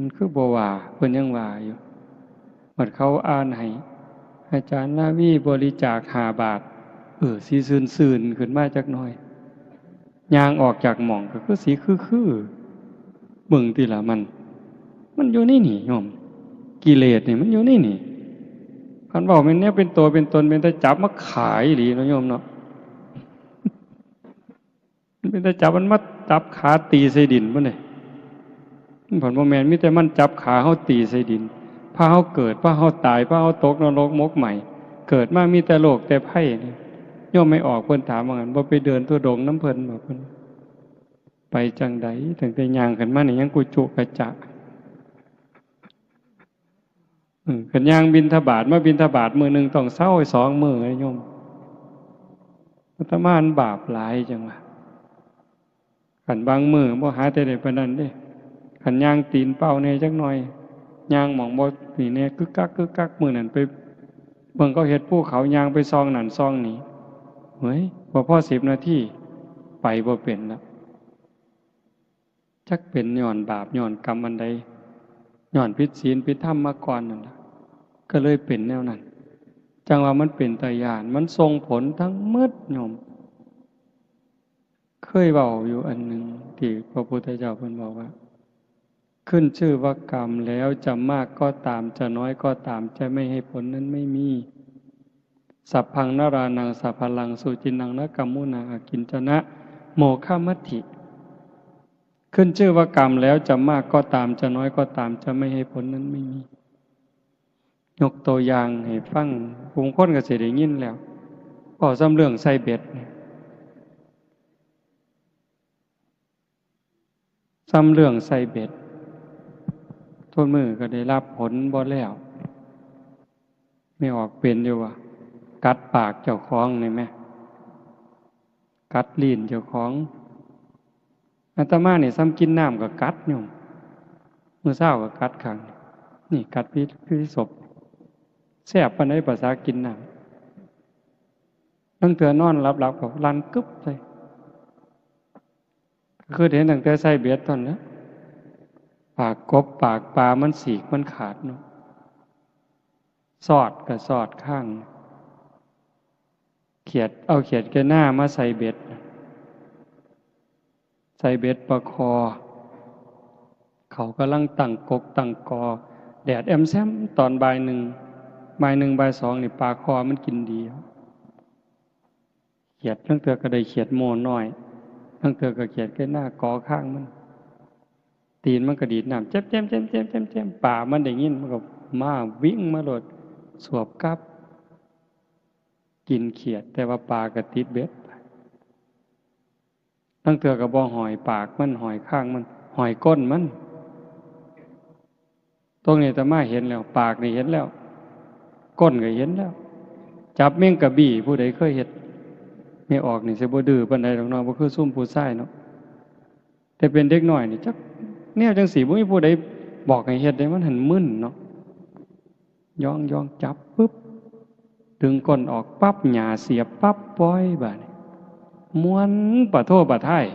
มันคือบ่ว่าเพิ่นยังว่าอยู่บัดเขาอ่านให้อาจารย์นาวีบริจาค5 บาทสิซื่นๆขึ้นมาจักหน่อยย่างออกจากหม่องก็คือสิคือเบิ่งติล่ะมันอยู่ในนี่โยมกิเลสนี่มันอยู่ในนี่คันเว้าแม่นแนวเป็นตัวเป็นตนเป็นแต่จับมาขายอีหลีเนาะโยมเนาะมันเป็นแต่จับมันมาจับขาตีใส่ดินพุ่นนี่ผลบ่แม่นมีแต่มันจับขาเฮาตีใส่ดินพาเฮาเกิดพาเฮาตายพาเฮาตกนรกมกใหม่เกิดมามีแต่โลกแต่ไผ่นี่โยมไม่ออกเพิ่นถามว่างั้นบ่ไปเดินทุดงค์นำเพิ่นบ่เพิ่นไปจังได๋ตั้งแต่ย่างขึ้นมานี่ยังกุจุกระจะคันย่างบิณฑบาตมาบิณฑบาตมื้อนึงต้องเซา2 มื้อโยมอาตมาบาปหลายจังว่าคันบางมื้อบ่หาแต่ได้ปานนั้นเด้คันย่างตีนเป้าแน่จักหน่อยย่างหม่องบ่นี่แน่กึกกักมื้อนั้นไปเบิ่งเขาเฮ็ดภูเขาย่างไปซองนั่นซองนี้เฮ้ยบ่พอ10 นาทีไปบ่เป็นแล้วจักเป็นย้อนบาปย้อนกรรมอันใดย้อนผิดศีลผิดธรรมมาก่อนนั่นล่ะก็เลยเป็นแนวนั้นจังว่ามันเป็นตาย้านมันส่งผลทั้งหมดโยมเคยเว้าอยู่อันหนึ่งที่พระพุทธเจ้าเพิ่นบอกว่าขึ้นชื่อว่ากรรมแล้วจะมากก็ตามจะน้อยก็ตามจะไม่ให้ผลนั้นไม่มีสัพพังนรานังสัพพลังสุจินังนะกัมมุนาอากินจนะโมฆะมัตถิขึ้นชื่อว่ากรรมแล้วจะมากก็ตามจะน้อยก็ตามจะไม่ให้ผลนั้นไม่มียกตัวอย่างให้ฟังผู้คนก็สิได้ยินแล้วก็ซ้ำเรื่องใส่เบ็ดเนี่ยซ้ำเรื่องใส่เบ็ดทุกมือก็ได้รับผลบ่แล้วไม่ออกเป็นอยู่ว่ากัดปากเจ้าของนี่แม่กัดลิ้นเจ้าของอาตมาเนี่ยซ้ำกินน้ำก็กัดโยมมื้อเช้าก็กัดข้างนี่กัดพิศพแซ่บปานใดภาษากินน้ำตั้งแต่นอนหลับๆก็ลั่นกึบใส่คือเห็นตั้งแต่ใส่เบ็ดตอนนั้นปากกบปากปลามันสีกมันขาดเนาะสอดก็สอดข้างเขียดเอาเขียดแก่หน้ามาใส่เบ็ดประคอเขากำลังตั้งกกตั้งกอแดดแอมแซมตอนบ่าย 1บ่าย 2นี่ปลาคอมันกินดีเขียดทั้งเตือก็ได้เขียดโมน้อยทั้งเตือก็เขียดแก่หน้ากอข้างมันตีนมันก็ดีดน้ำแจ่มป่ามันได้ยินมันก็มาวิ่งมาโลดสวบกับกินเขียดแต่ว่าปลาก็ติดเบ็ดตั้งเตือก็บ่หอยปากมันหอยข้างมันหอยก้นมันตรงนี้อาตมาเห็นแล้วปากนี่เห็นแล้วก้นก็เห็นแล้วจับแมงกะบี้ผู้ใดเคยเฮ็ดไม่ออกนี่สิบ่ดื้อปานใดดอกเนาะบ่คือซุ่มผู้ชายเนาะแต่เป็นเด็กน้อยนี่จักแนวจังสี่บ่มีผู้ใดบอกให้เฮ็ดได้มันหันมึนเนาะย่องจับปึ๊บดึงก้นออกปั๊บหญ้าเสียบปั๊บปล่อยบาดนี้ม้วนปะโทปะท้าย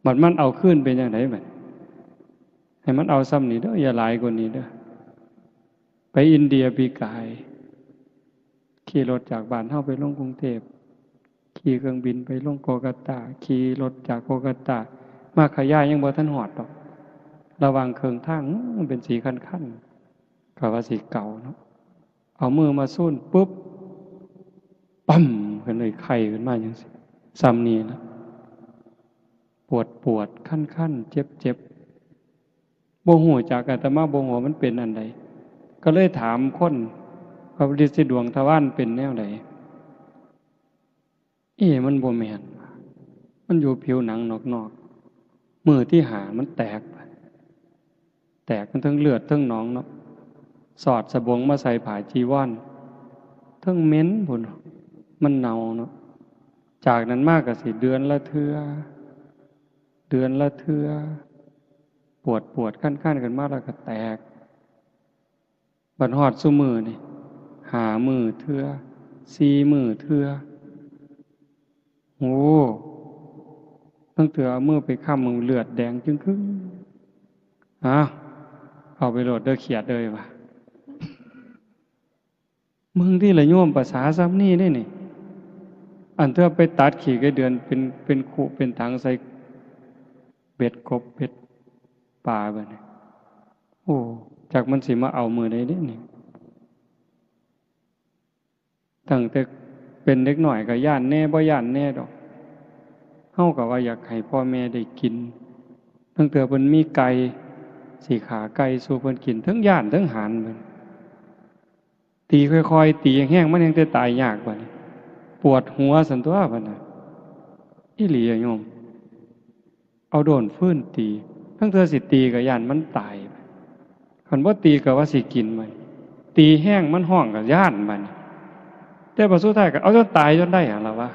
บัดมันเอาคืนเป็นจังได๋บัดให้มันเอาซ้ำนี่เด้ออย่าหลายกว่านี้เด้อไปอินเดียปีกายขี่รถจากบ้านเฮาไปลงกรุงเทพขี่เครื่องบินไปลงโกกัตตาขี่รถจากโกกัตตามาขยายยังบ่ทันฮอดดอกระหว่างเครื่องทางมันเป็นสีคันๆก็ว่าสีเก่าเนาะเอามือมาซูนปุ๊บปั๊มขึ้นเลยไข้ขึ้นมาจังซี่ซ้ำนี่ล่ะปวดคันๆเจ็บบ่ฮู้จักอาตมาบ่ฮู้ว่ามันเป็นอันใดก็เลยถามคนพระฤทธิ์ดวงทวารเป็นแนวใดมันบ่แม่นมันอยู่ผิวหนังนอก มือที่หามันแตกมันทั้งเลือดทั้งหนองเนาะสอดสบงมาใส่ผ้าจีวรทั้งเหม็นพุ่นมันเน่าเนาะจากนั้นมากก็สิเดือนละเทื่อปวดขั้นกันมากแล้วก็แตกบัดฮอดซุมือนี่หามือเทื่อ4มือเทื่อโอ้ตั้งแต่เอามือไปค้ำมือเลือดแดงจึงครึ่งเอาไปโหลดเด้อเขียดเลยว่ะมึงที่ละโยมภาษาซ้ำนี่ได้นี่อันเธอไปตัดขี่ไก่เดือนเป็นขู่เป็นถังใส่เบ็ดกบเบ็ดปลาแบบนี้โอ้จากมันสิมาเอามือได้เด้นี่ตั้งแต่เป็นเด็กหน่อยก็ย่านแน่บ่ย่านแน่ดอกเฮาก็ว่าอยากให้พ่อแม่ได้กินตั้งแต่เพิ่นมีไก่สิขาไก่สู่เพิ่นกินทั้งย่านทั้งหานเพิ่นตีค่อยๆตีแห้งๆมันยังจะตายยากบัดนี้ปวดหัวสันตัวบัดน่ะอีหลีอะโยมเอาโดนฟื้นตีทั้งเธอสิตีก็ย่านมันตายคันบ่ตีก็ว่าสิกินมันตีแห้งมันห้องก็ย่านมันแต่พอสุดท้ายก็เอาจนตายจนได้หั่นล่ะวะ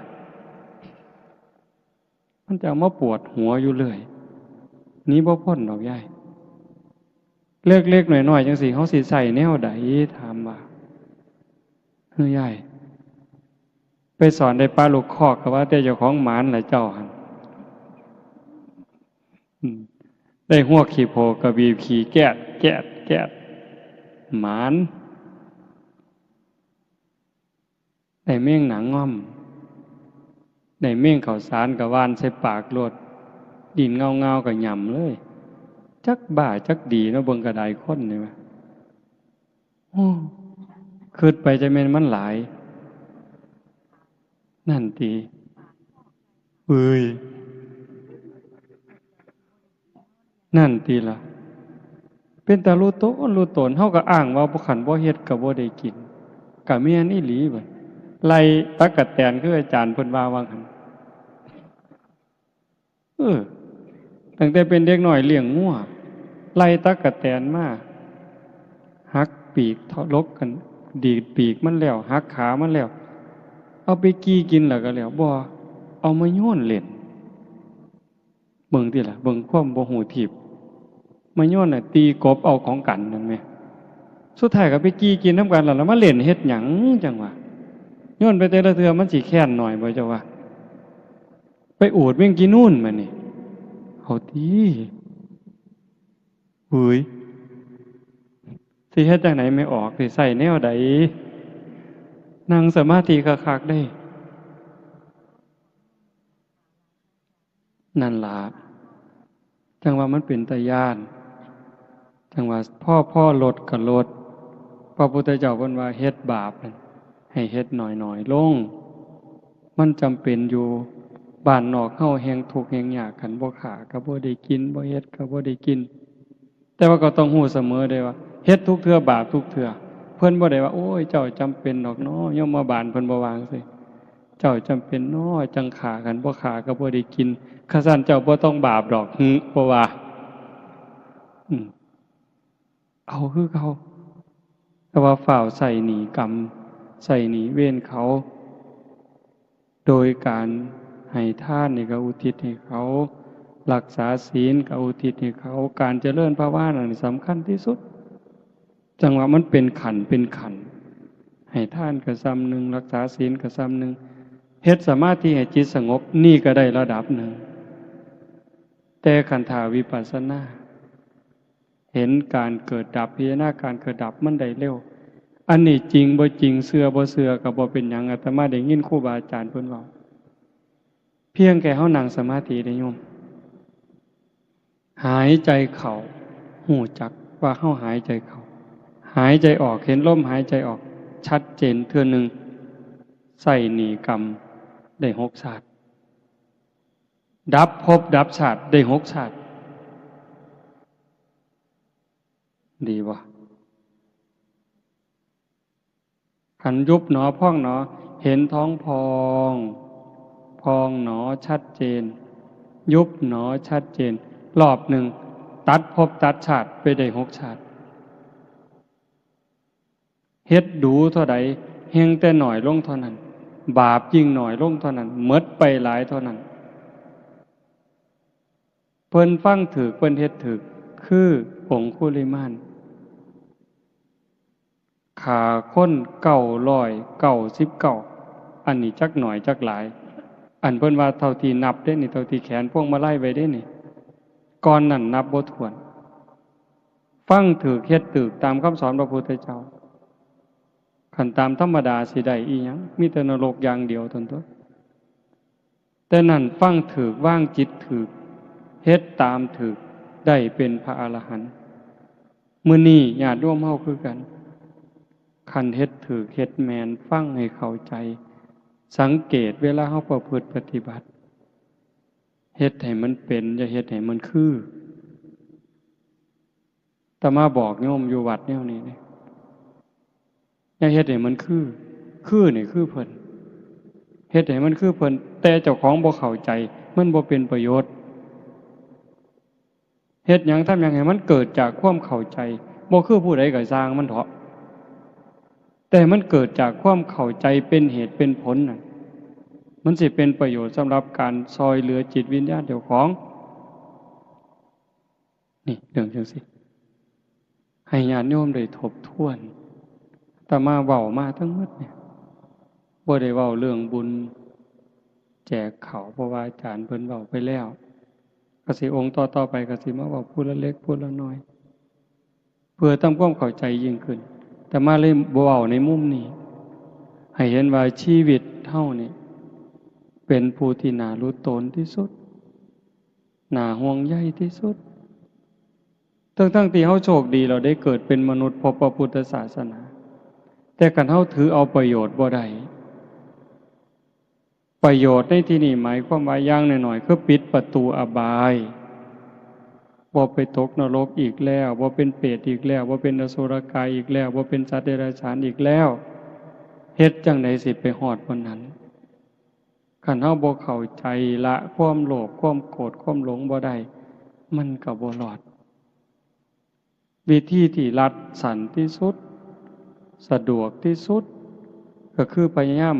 มันจะมาปวดหัวอยู่เลยนี้บ่พ้นดอกยายเล็กๆหน่อยๆจังสิเฮาสิใส่แนวใดถามว่าเฮ้ยยายไปสอนได้ปลาลูกคอกก็ว่าแต่เจ้าของหมานแหละเจ้าหั่นได้หัวขี้โพกระบีบขี้แกะหมานได้เมี่ยงหนังง่อมได้เมี่ยงข้าวสารกับวานใส่ปากโลดดินเงากับหย่ำเลยจักบ้าจักดีเนาะเบิ่งกระไดคนนี่วะโอ้คิดไปจะแม่นมันหลายนั่นติเอ้ยนั่นติล่ะเป็นตารู้ตนเฮาก็อ้างว่าบ่ขันบ่เฮ็ดก็บ่ได้กินก็แม่นอีหลีบัดไล่ตั๊กแตนคืออาจารย์เพิ่นว่าว่าหั่นตั้งแต่เป็นเด็กน้อยเลี้ยงงัวไล่ตั๊กแตนมาหักปีกทะลกกันดีดปีกมันแล้วหักขามันแล้วเอาไปกี้กินแล้วก็แล้วบ่เอามาโยนเล่นเบิ่งติล่ะเบิ่งความบ่ฮู้ทิพย์มาโยนน่ะตีกบเอาของกันนั่นแหมสุดท้ายก็ไปกี้กินนำกันแล้วมาเล่นเฮ็ดหยังจังวะโยนไปแต่ละเทื่อมันสิแค้นหน่อยบ่เจ้าว่าไปอูดแม่งกินนู่นมานี่เอาติเฮ้ยสิเฮ็ดจังไหนไม่ออกสิใส่แนวใดนั่งสมาธิคักๆได้นั่นล่ะจังว่ามันเป็นตาย่านจังว่าพ่อลดก็ลดพระพุทธเจ้าเพิ่นว่าเฮ็ดบาปให้เฮ็ดหน่อยๆลงมันจำเป็นอยู่บ้านนอกเฮาแฮงทุกข์แฮงยากกันบ่ขาก็บ่ได้กินบ่เฮ็ดก็บ่ได้กินแต่ว่าก็ต้องรู้เสมอได้ว่าเฮ็ดทุกเทื่อบาปทุกเทื่อเพิ่นบ่ได้ว่าโอ้ยเจ้าจำเป็นดอกเนาะยมบาลเพิ่นบ่วางซิเจ้าจำเป็นเนาะจังขากันบ่ขาก็บ่ได้กินข้าซั่นเจ้าบ่ต้องบาปดอกบ่ว่าเอาคือเขาแต่ว่าฝ่าวใส่หนีกรรมใส่หนีเวรเขาโดยการให้ทานนี่ก็อุทิศให้เขารักษาศีลก็อุทิศให้เขาการเจริญภาวนานี่สำคัญที่สุดจังว่ามันเป็นขันให้ทานก็ซ้ำหนึ่งรักษาศีลก็ซ้ำหนึ่งเฮ็ดสมาธิให้จิตสงบนี่ก็ได้ระดับหนึ่งแต่ขันธาวิปัสสนาเห็นการเกิดดับพิจารณาการเกิดดับมันได้เร็วอันนี้จริงบ่จริงเชื่อบ่เชื่อก็บ่เป็นหยังอาตมาได้ยินครูบาอาจารย์เพิ่นเว้าเพียงแค่เฮานั่งสมาธิได้โยมหายใจเข้าหูจักว่าเฮาหายใจเข้าหายใจออกเห็นลมหายใจออกชัดเจนเทื่อนึงใส่หนีกรรมได้6ชาติดับภพดับชาติได้6ชาติดีบ่ขันยุบหนอพองหนอเห็นท้องพองหนอชัดเจนยุบหนอชัดเจน รอบหนึ่งตัดภพตัดชาติไปได้6 ชาติเฮ็ดดูเท่าใดเฮงแต่หน่อยลงเท่านั้นบาปยิ่งหน่อยลงเท่านั้นหมดไปหลายเท่านั้นเพิ่นฟังถูกเพิ่นเฮ็ดถูกคือองคุลิมานฆ่าคน999อันนี้จักหน่อยจักหลายอันเพิ่นว่าเท่าที่นับได้นี่เท่าที่แขนพวงมาลัยไว้ได้นี่ก่อนนั้นนับบ่ถ้วนฟังถูกเฮ็ดถูกตามคำสอนพระพุทธเจ้าคันตามธรรมดาสิได้อีหยังมีแต่นรกอย่างเดียวเท่านั้นตัวแต่นั่นฟังถูกวางจิตถูกเฮ็ดตามถูกได้เป็นพระอรหันต์มื้อนี้ญาติโยมเฮาคือกันคันเฮ็ดถูกเฮ็ดแม่นฟังให้เข้าใจสังเกตเวลาเฮาประพฤติปฏิบัติเฮ็ดให้มันเป็นอย่าเฮ็ดให้มันคืออาตมาบอกโยมอยู่วัดแนวนี้นี่อย่าเฮ็ดให้มันคือนี่คือเพิ่นเฮ็ดให้มันคือเพิ่นแต่เจ้าของบ่เข้าใจมันบ่เป็นประโยชน์เฮ็ดหยังทำหยังให้มันเกิดจากความเข้าใจบ่คือผู้ใดก็สร้างมันเถาะแต่มันเกิดจากความเข้าใจเป็นเหตุเป็นผลน่ะมันสิเป็นประโยชน์สำหรับการซอยเหลือจิตวิญญาณเจ้าของนี่เรื่องจังซี่ให้ญาติโยมได้ทบทวนแต่มาเว้ามาทั้งหมดเนี่ยบ่ได้เว้าเรื่องบุญแจกข้าวเพราะว่าอาจารย์เพิ่นเว้าไปแล้วก็สิองค์ต่อๆไปก็สิมาเว้าผู้ละเล็กผู้ละน้อยเพื่อทำความเข้าใจยิ่งขึ้นแต่มาเลยบ่เว้าในมุมนี้ให้เห็นว่าชีวิตเฮานี่เป็นผู้ที่น่ารู้ตนที่สุดน่าห่วงใยที่สุดทั้งที่เฮาโชคดีเราได้เกิดเป็นมนุษย์พบพระพุทธศาสนาแต่คันเฮาถือเอาประโยชน์บ่ได้ประโยชน์ในที่นี้หมายความว่าอย่างน้อยๆคือปิดประตูอบายบ่ไปตกนรกอีกแล้วบ่เป็นเปรตอีกแล้วบ่เป็นอสุรกายอีกแล้วบ่เป็นสัตว์เดรัจฉานอีกแล้วเฮ็ดจังได๋สิไปฮอดวันนั้นคันเฮาบ่เข้าใจละความโลภความโกรธความหลงบ่ได้มันก็บ่รอดวิธีที่รัดสั้นที่สุดสะดวกที่สุดก็คือพยายาม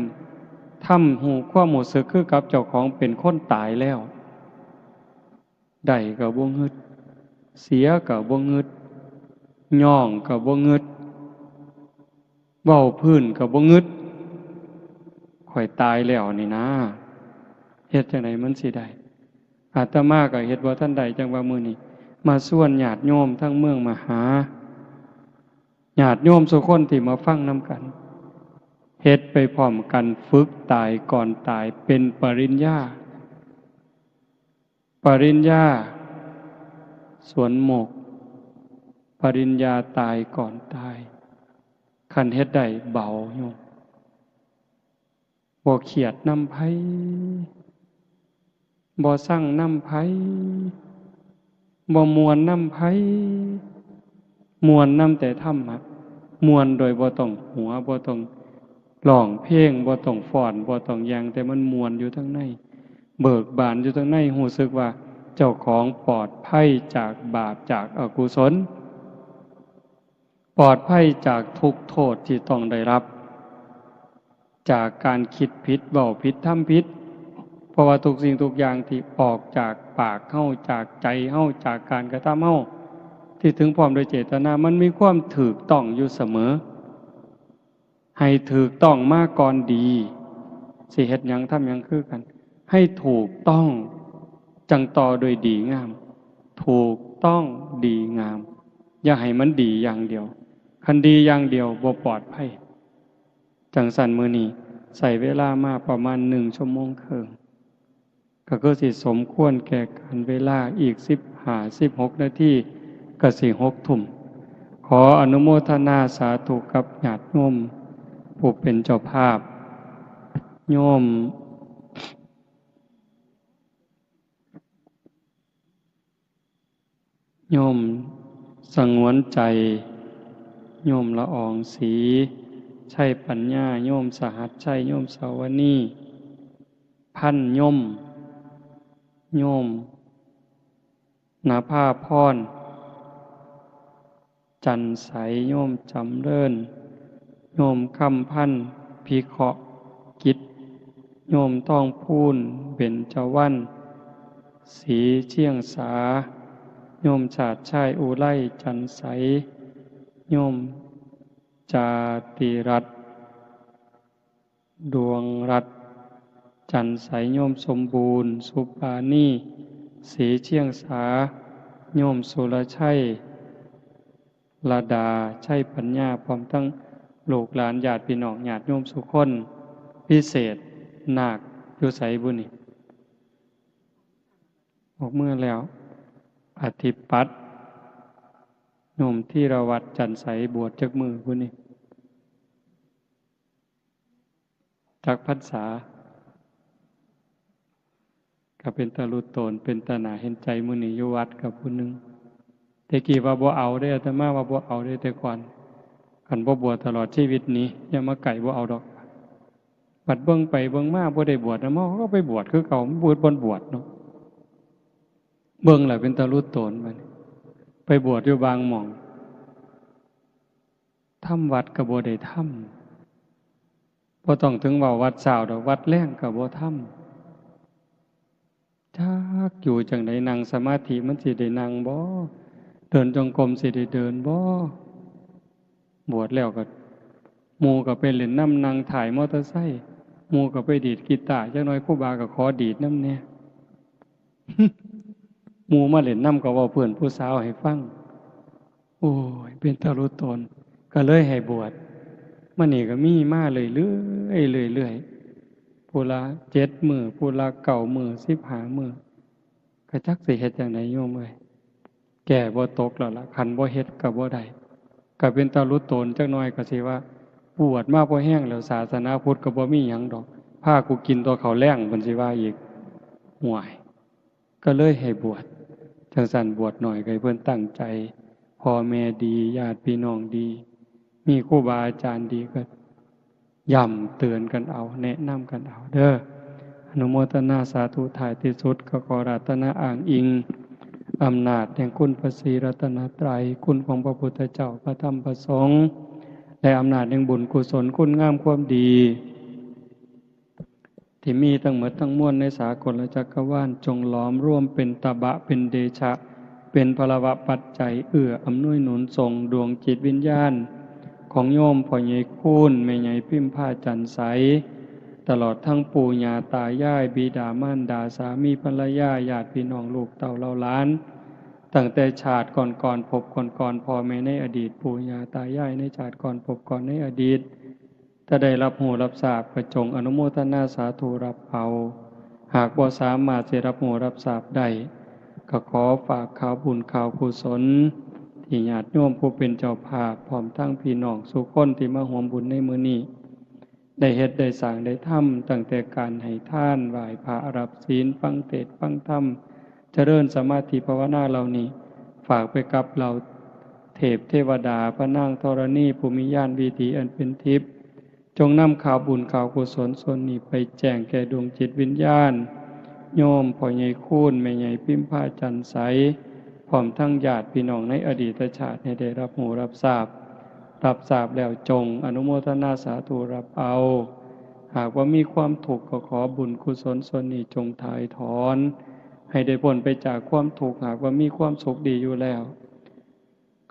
ทำหูความรู้สึกคือกับเจ้าของเป็นคนตายแล้วได้ก็บ่งึดเสียก็บ่งึดย่องก็บ่งึดเว้าพื้นก็บ่งึดข่อยตายแล้วนี่นะเฮ็ดจังไดมันสิได้อาตมาก็เฮ็ดบ่ทันได้จังว่ามื้อนี้มาส่วนญาติโยมทั้งเมืองมาหาญาติโยมทุกคนที่มาฟังนำกันเฮ็ดไปพร้อมกันฝึกตายก่อนตายเป็นปริญญาสวนหมกปริญญาตายก่อนตายคันเฮ็ดได้เบาโยมบ่เครียดนำไผบ่สั่งนำไผบ่ม่วนนำไผม่วนนำแต่ธรรมะม่วนโดยบ่ต้องหัวบ่ต้องร้องเพลงบ่ต้องฟ้อนบ่ต้องหยังแต่มันม่วนอยู่ทั้งในเบิกบานอยู่ทั้งในรู้สึกว่าเจ้าของปลอดภัยจากบาปจากอกุศลปลอดภัยจากทุกข์โทษที่ต้องได้รับจากการคิดผิดเว้าผิดทำผิดเพราะว่าทุกสิ่งทุกอย่างที่ออกจากปากเฮาจากใจเฮาจากการกระทำเฮาที่ถึงพร้อมโดยเจตนามันมีความถูกต้องอยู่เสมอให้ถูกต้องมาก่อนดีสิเฮ็ดหยังทำหยังคือกันให้ถูกต้องจังต่อโดยดีงามถูกต้องดีงามอย่าให้มันดีอย่างเดียวคันดีอย่างเดียวบ่ปลอดภัยจังสั่นมื้อนี้ใช้เวลามาประมาณ1 ชั่วโมงครึ่งก็คือสิสมควรแก่การเวลาอีก15-16 นาทีก็สิ6 ทุ่มขออนุโมทนาสาธุกับญาติโยมผู้เป็นเจ้าภาพโยมสงวนใจโยมละอองศรีใช่ปัญญาโยมสหัสชัยโยมสาวนีพันโยม ณภาพรจันใสโยมจำเริญโยมคำพันธ์พิเคราะห์กิจโยมต้องพูนเบญจวรรณสีเชียงสาโยมชาติชายอุไลจันใสโยมจาติรัตน์ดวงรัตน์จันใสโยมสมบูรณ์สุปานีสีเชียงสาโยมสุรชัยลาดาชัยปัญญาพร้อมทั้งลูกหลานญาติพี่น้องญาติโยมสุคนพิเศษนาคอยู่ไสบุนี่ออกเมื่อแล้วอธิปัตย์โยมที่ระวัดจันใสบวชจักมือบุนี่จักพรรษาก็เป็นตาลุโตนเป็นตาหนาเห็นใจมื้อนี้อยู่วัดกับผู้หนึงแต่กี้ว่าบ่เอาได้อาตมาว่าบ่เอาได้แต่ก่อนคันบ่บวชตลอดชีวิตนี้อย่ามาไก่บ่เอาดอกบัดเบิ่งไปเบิ่งมาบ่ได้บวชนะมาก็ไปบวชคือเก่าบวชบ่บวชเนาะเบิ่งแล้วเป็นตาลุโตนบัดไปบวชอยู่บางหม่องทำวัดก็บ่ได้ทำบ่ต้องถึงว่าวัดเช้าดอกวัดแลงก็บ่ทำจักอยู่จังไดนั่งสมาธิมันสิได้นั่งบ่เดินจงกรมสิได้เดินบ่บวชแล้วก็หมู่ก็ไปเล่นน้ำนั่งถ่ายมอเตอร์ไซค์หมู่ก็ไปดีดกีตาร์จักหน่อยครูบาก็ขอดีดนำแหน่ หมู่มาเล่นน้ำก็เว้าเพื่อนผู้สาวให้ฟังโอ้ยเป็นตาลุตนก็เลยให้บวชมื้อนี้ก็มีมาเรื่อยๆผู้ละ7มื้อผู้ละ9มื้อ15มื้อก็จักสิเฮ็ดจังไดโยมเอ้ยแก่บ่ตกแล้วล่ะคันบ่เฮ็ดก็บ่ได้ก็เป็นตาลุตนจักหน่อยก็สิว่าบวชมาบ่แห้งแล้วศาสนาพุทธก็บ่มีหยังดอกพากูกินตัวข้าวแล้งเพิ่นสิว่าอีกห่วยก็เลยให้บวชจังซั่นบวชหน่อยก็ให้เพิ่นตั้งใจพ่อแม่ดีญาติพี่น้องดีมีครูบาอาจารย์ดีก็ย้ำเตือนกันเอาแนะนำกันเอาเด้ออนุโมทนาสาธุถ่ายที่สุดก็ขอรัตนาอ้างอิงอำนาจแห่งคุณพระศรีรัตนตรัยคุณของพระพุทธเจ้าพระธรรมพระสงฆ์และอำนาจแห่งบุญกุศลคุณงามความดีที่มีทั้งหมดทั้งมวลในสากลจักรวาลจงหลอมร่วมเป็นตบะเป็นเดชะเป็นพลวะปัจจัยเอื้ออำนวยหนุนส่งดวงจิตวิญญาณของโยมพ่อใหญ่คูณแม่ใหญ่พิมพาจันใสตลอดทั้งปู่ย่าตายายบิดามารดาสามีภรรยาญาติพี่น้องลูกเต่าเหล่าหลานตั้งแต่ชาติก่อนพบก่อนพ่อแม่ในอดีตปู่ย่าตายายในชาติก่อนพบก่อนในอดีตถ้าได้รับหูรับทราบก็จงอนุโมทนาสาธุรับเอาหากบ่สามารถจะรับหูรับทราบได้ก็ขอฝากข่าวบุญข่าวกุศลที่ญาติโยมผู้เป็นเจ้าภาพพร้อมทั้งพี่น้องสุคนที่มาร่วมบุญในมื้อนี้ได้เฮ็ดได้สร้างได้ทำตั้งแต่การให้ทานไหว้พระรับศีลฟังเทศน์ฟังธรรมเจริญสมาธิภาวนาเหล่านี้ฝากไปกับเราเทพเทวดาพระนางธรณีภูมิญาณวิถีอันเป็นทิพย์จงนำข่าวบุญข่าวกุศลส่วนนี้ไปแจ้งแก่ดวงจิตวิญญาณโยมพ่อใหญ่คูณแม่ใหญ่พิมพาจันใสพร้อมทั้งญาติพี่น้องในอดีตชาติให้ได้รับหูรับทราบแล้วจงอนุโมทนาสาธุรับเอาหากว่ามีความทุกข์ก็ขอบุญกุศลส่วนนี้จงถ่ายถอนให้ได้พ้นไปจากความทุกข์หากว่ามีความสุขดีอยู่แล้ว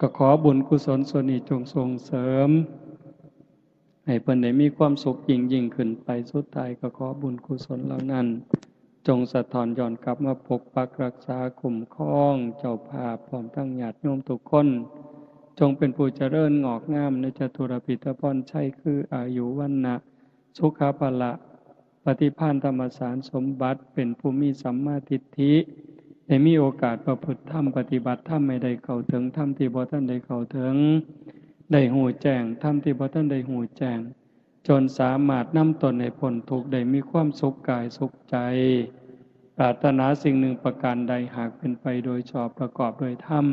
ก็ขอบุญกุศลส่วนนี้จงส่งเสริมให้เพิ่นได้มีความสุขยิ่งขึ้นไปสุดท้ายก็ขอบุญกุศลเหล่านั้นจงสะท้อนย้อนกลับมาปกปักรักษาคุ้มครองเจ้าภาพพร้อมทั้งญาติโยมทุกคนจงเป็นผู้เจริญงอกงามในจตุรพิธพรชัยคืออายุวันนะสุขภละปฏิภาณธรรมสารสมบัติเป็นผู้มีสัมมาทิฏฐิได้มีโอกาสประพฤติธรรมปฏิบัติธรรมไม่ได้เข้าถึงธรรมที่บ่ทันได้เข้าถึงได้หูแจ้งธรรมที่บ่ทันได้หูแจ้งจนสามารถนำตนให้พ้นทุกข์ได้มีความสุขกายสุขใจปรารถนาสิ่งหนึ่งประการใดหากเป็นไปโดยชอบประกอบโดยธรรม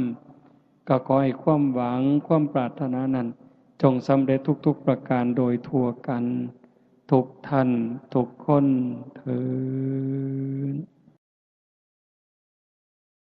ก็ขอให้ความหวังความปรารถนานั้นจงสำเร็จทุกๆประการโดยทั่วกันทุกท่านทุกคนเทอญ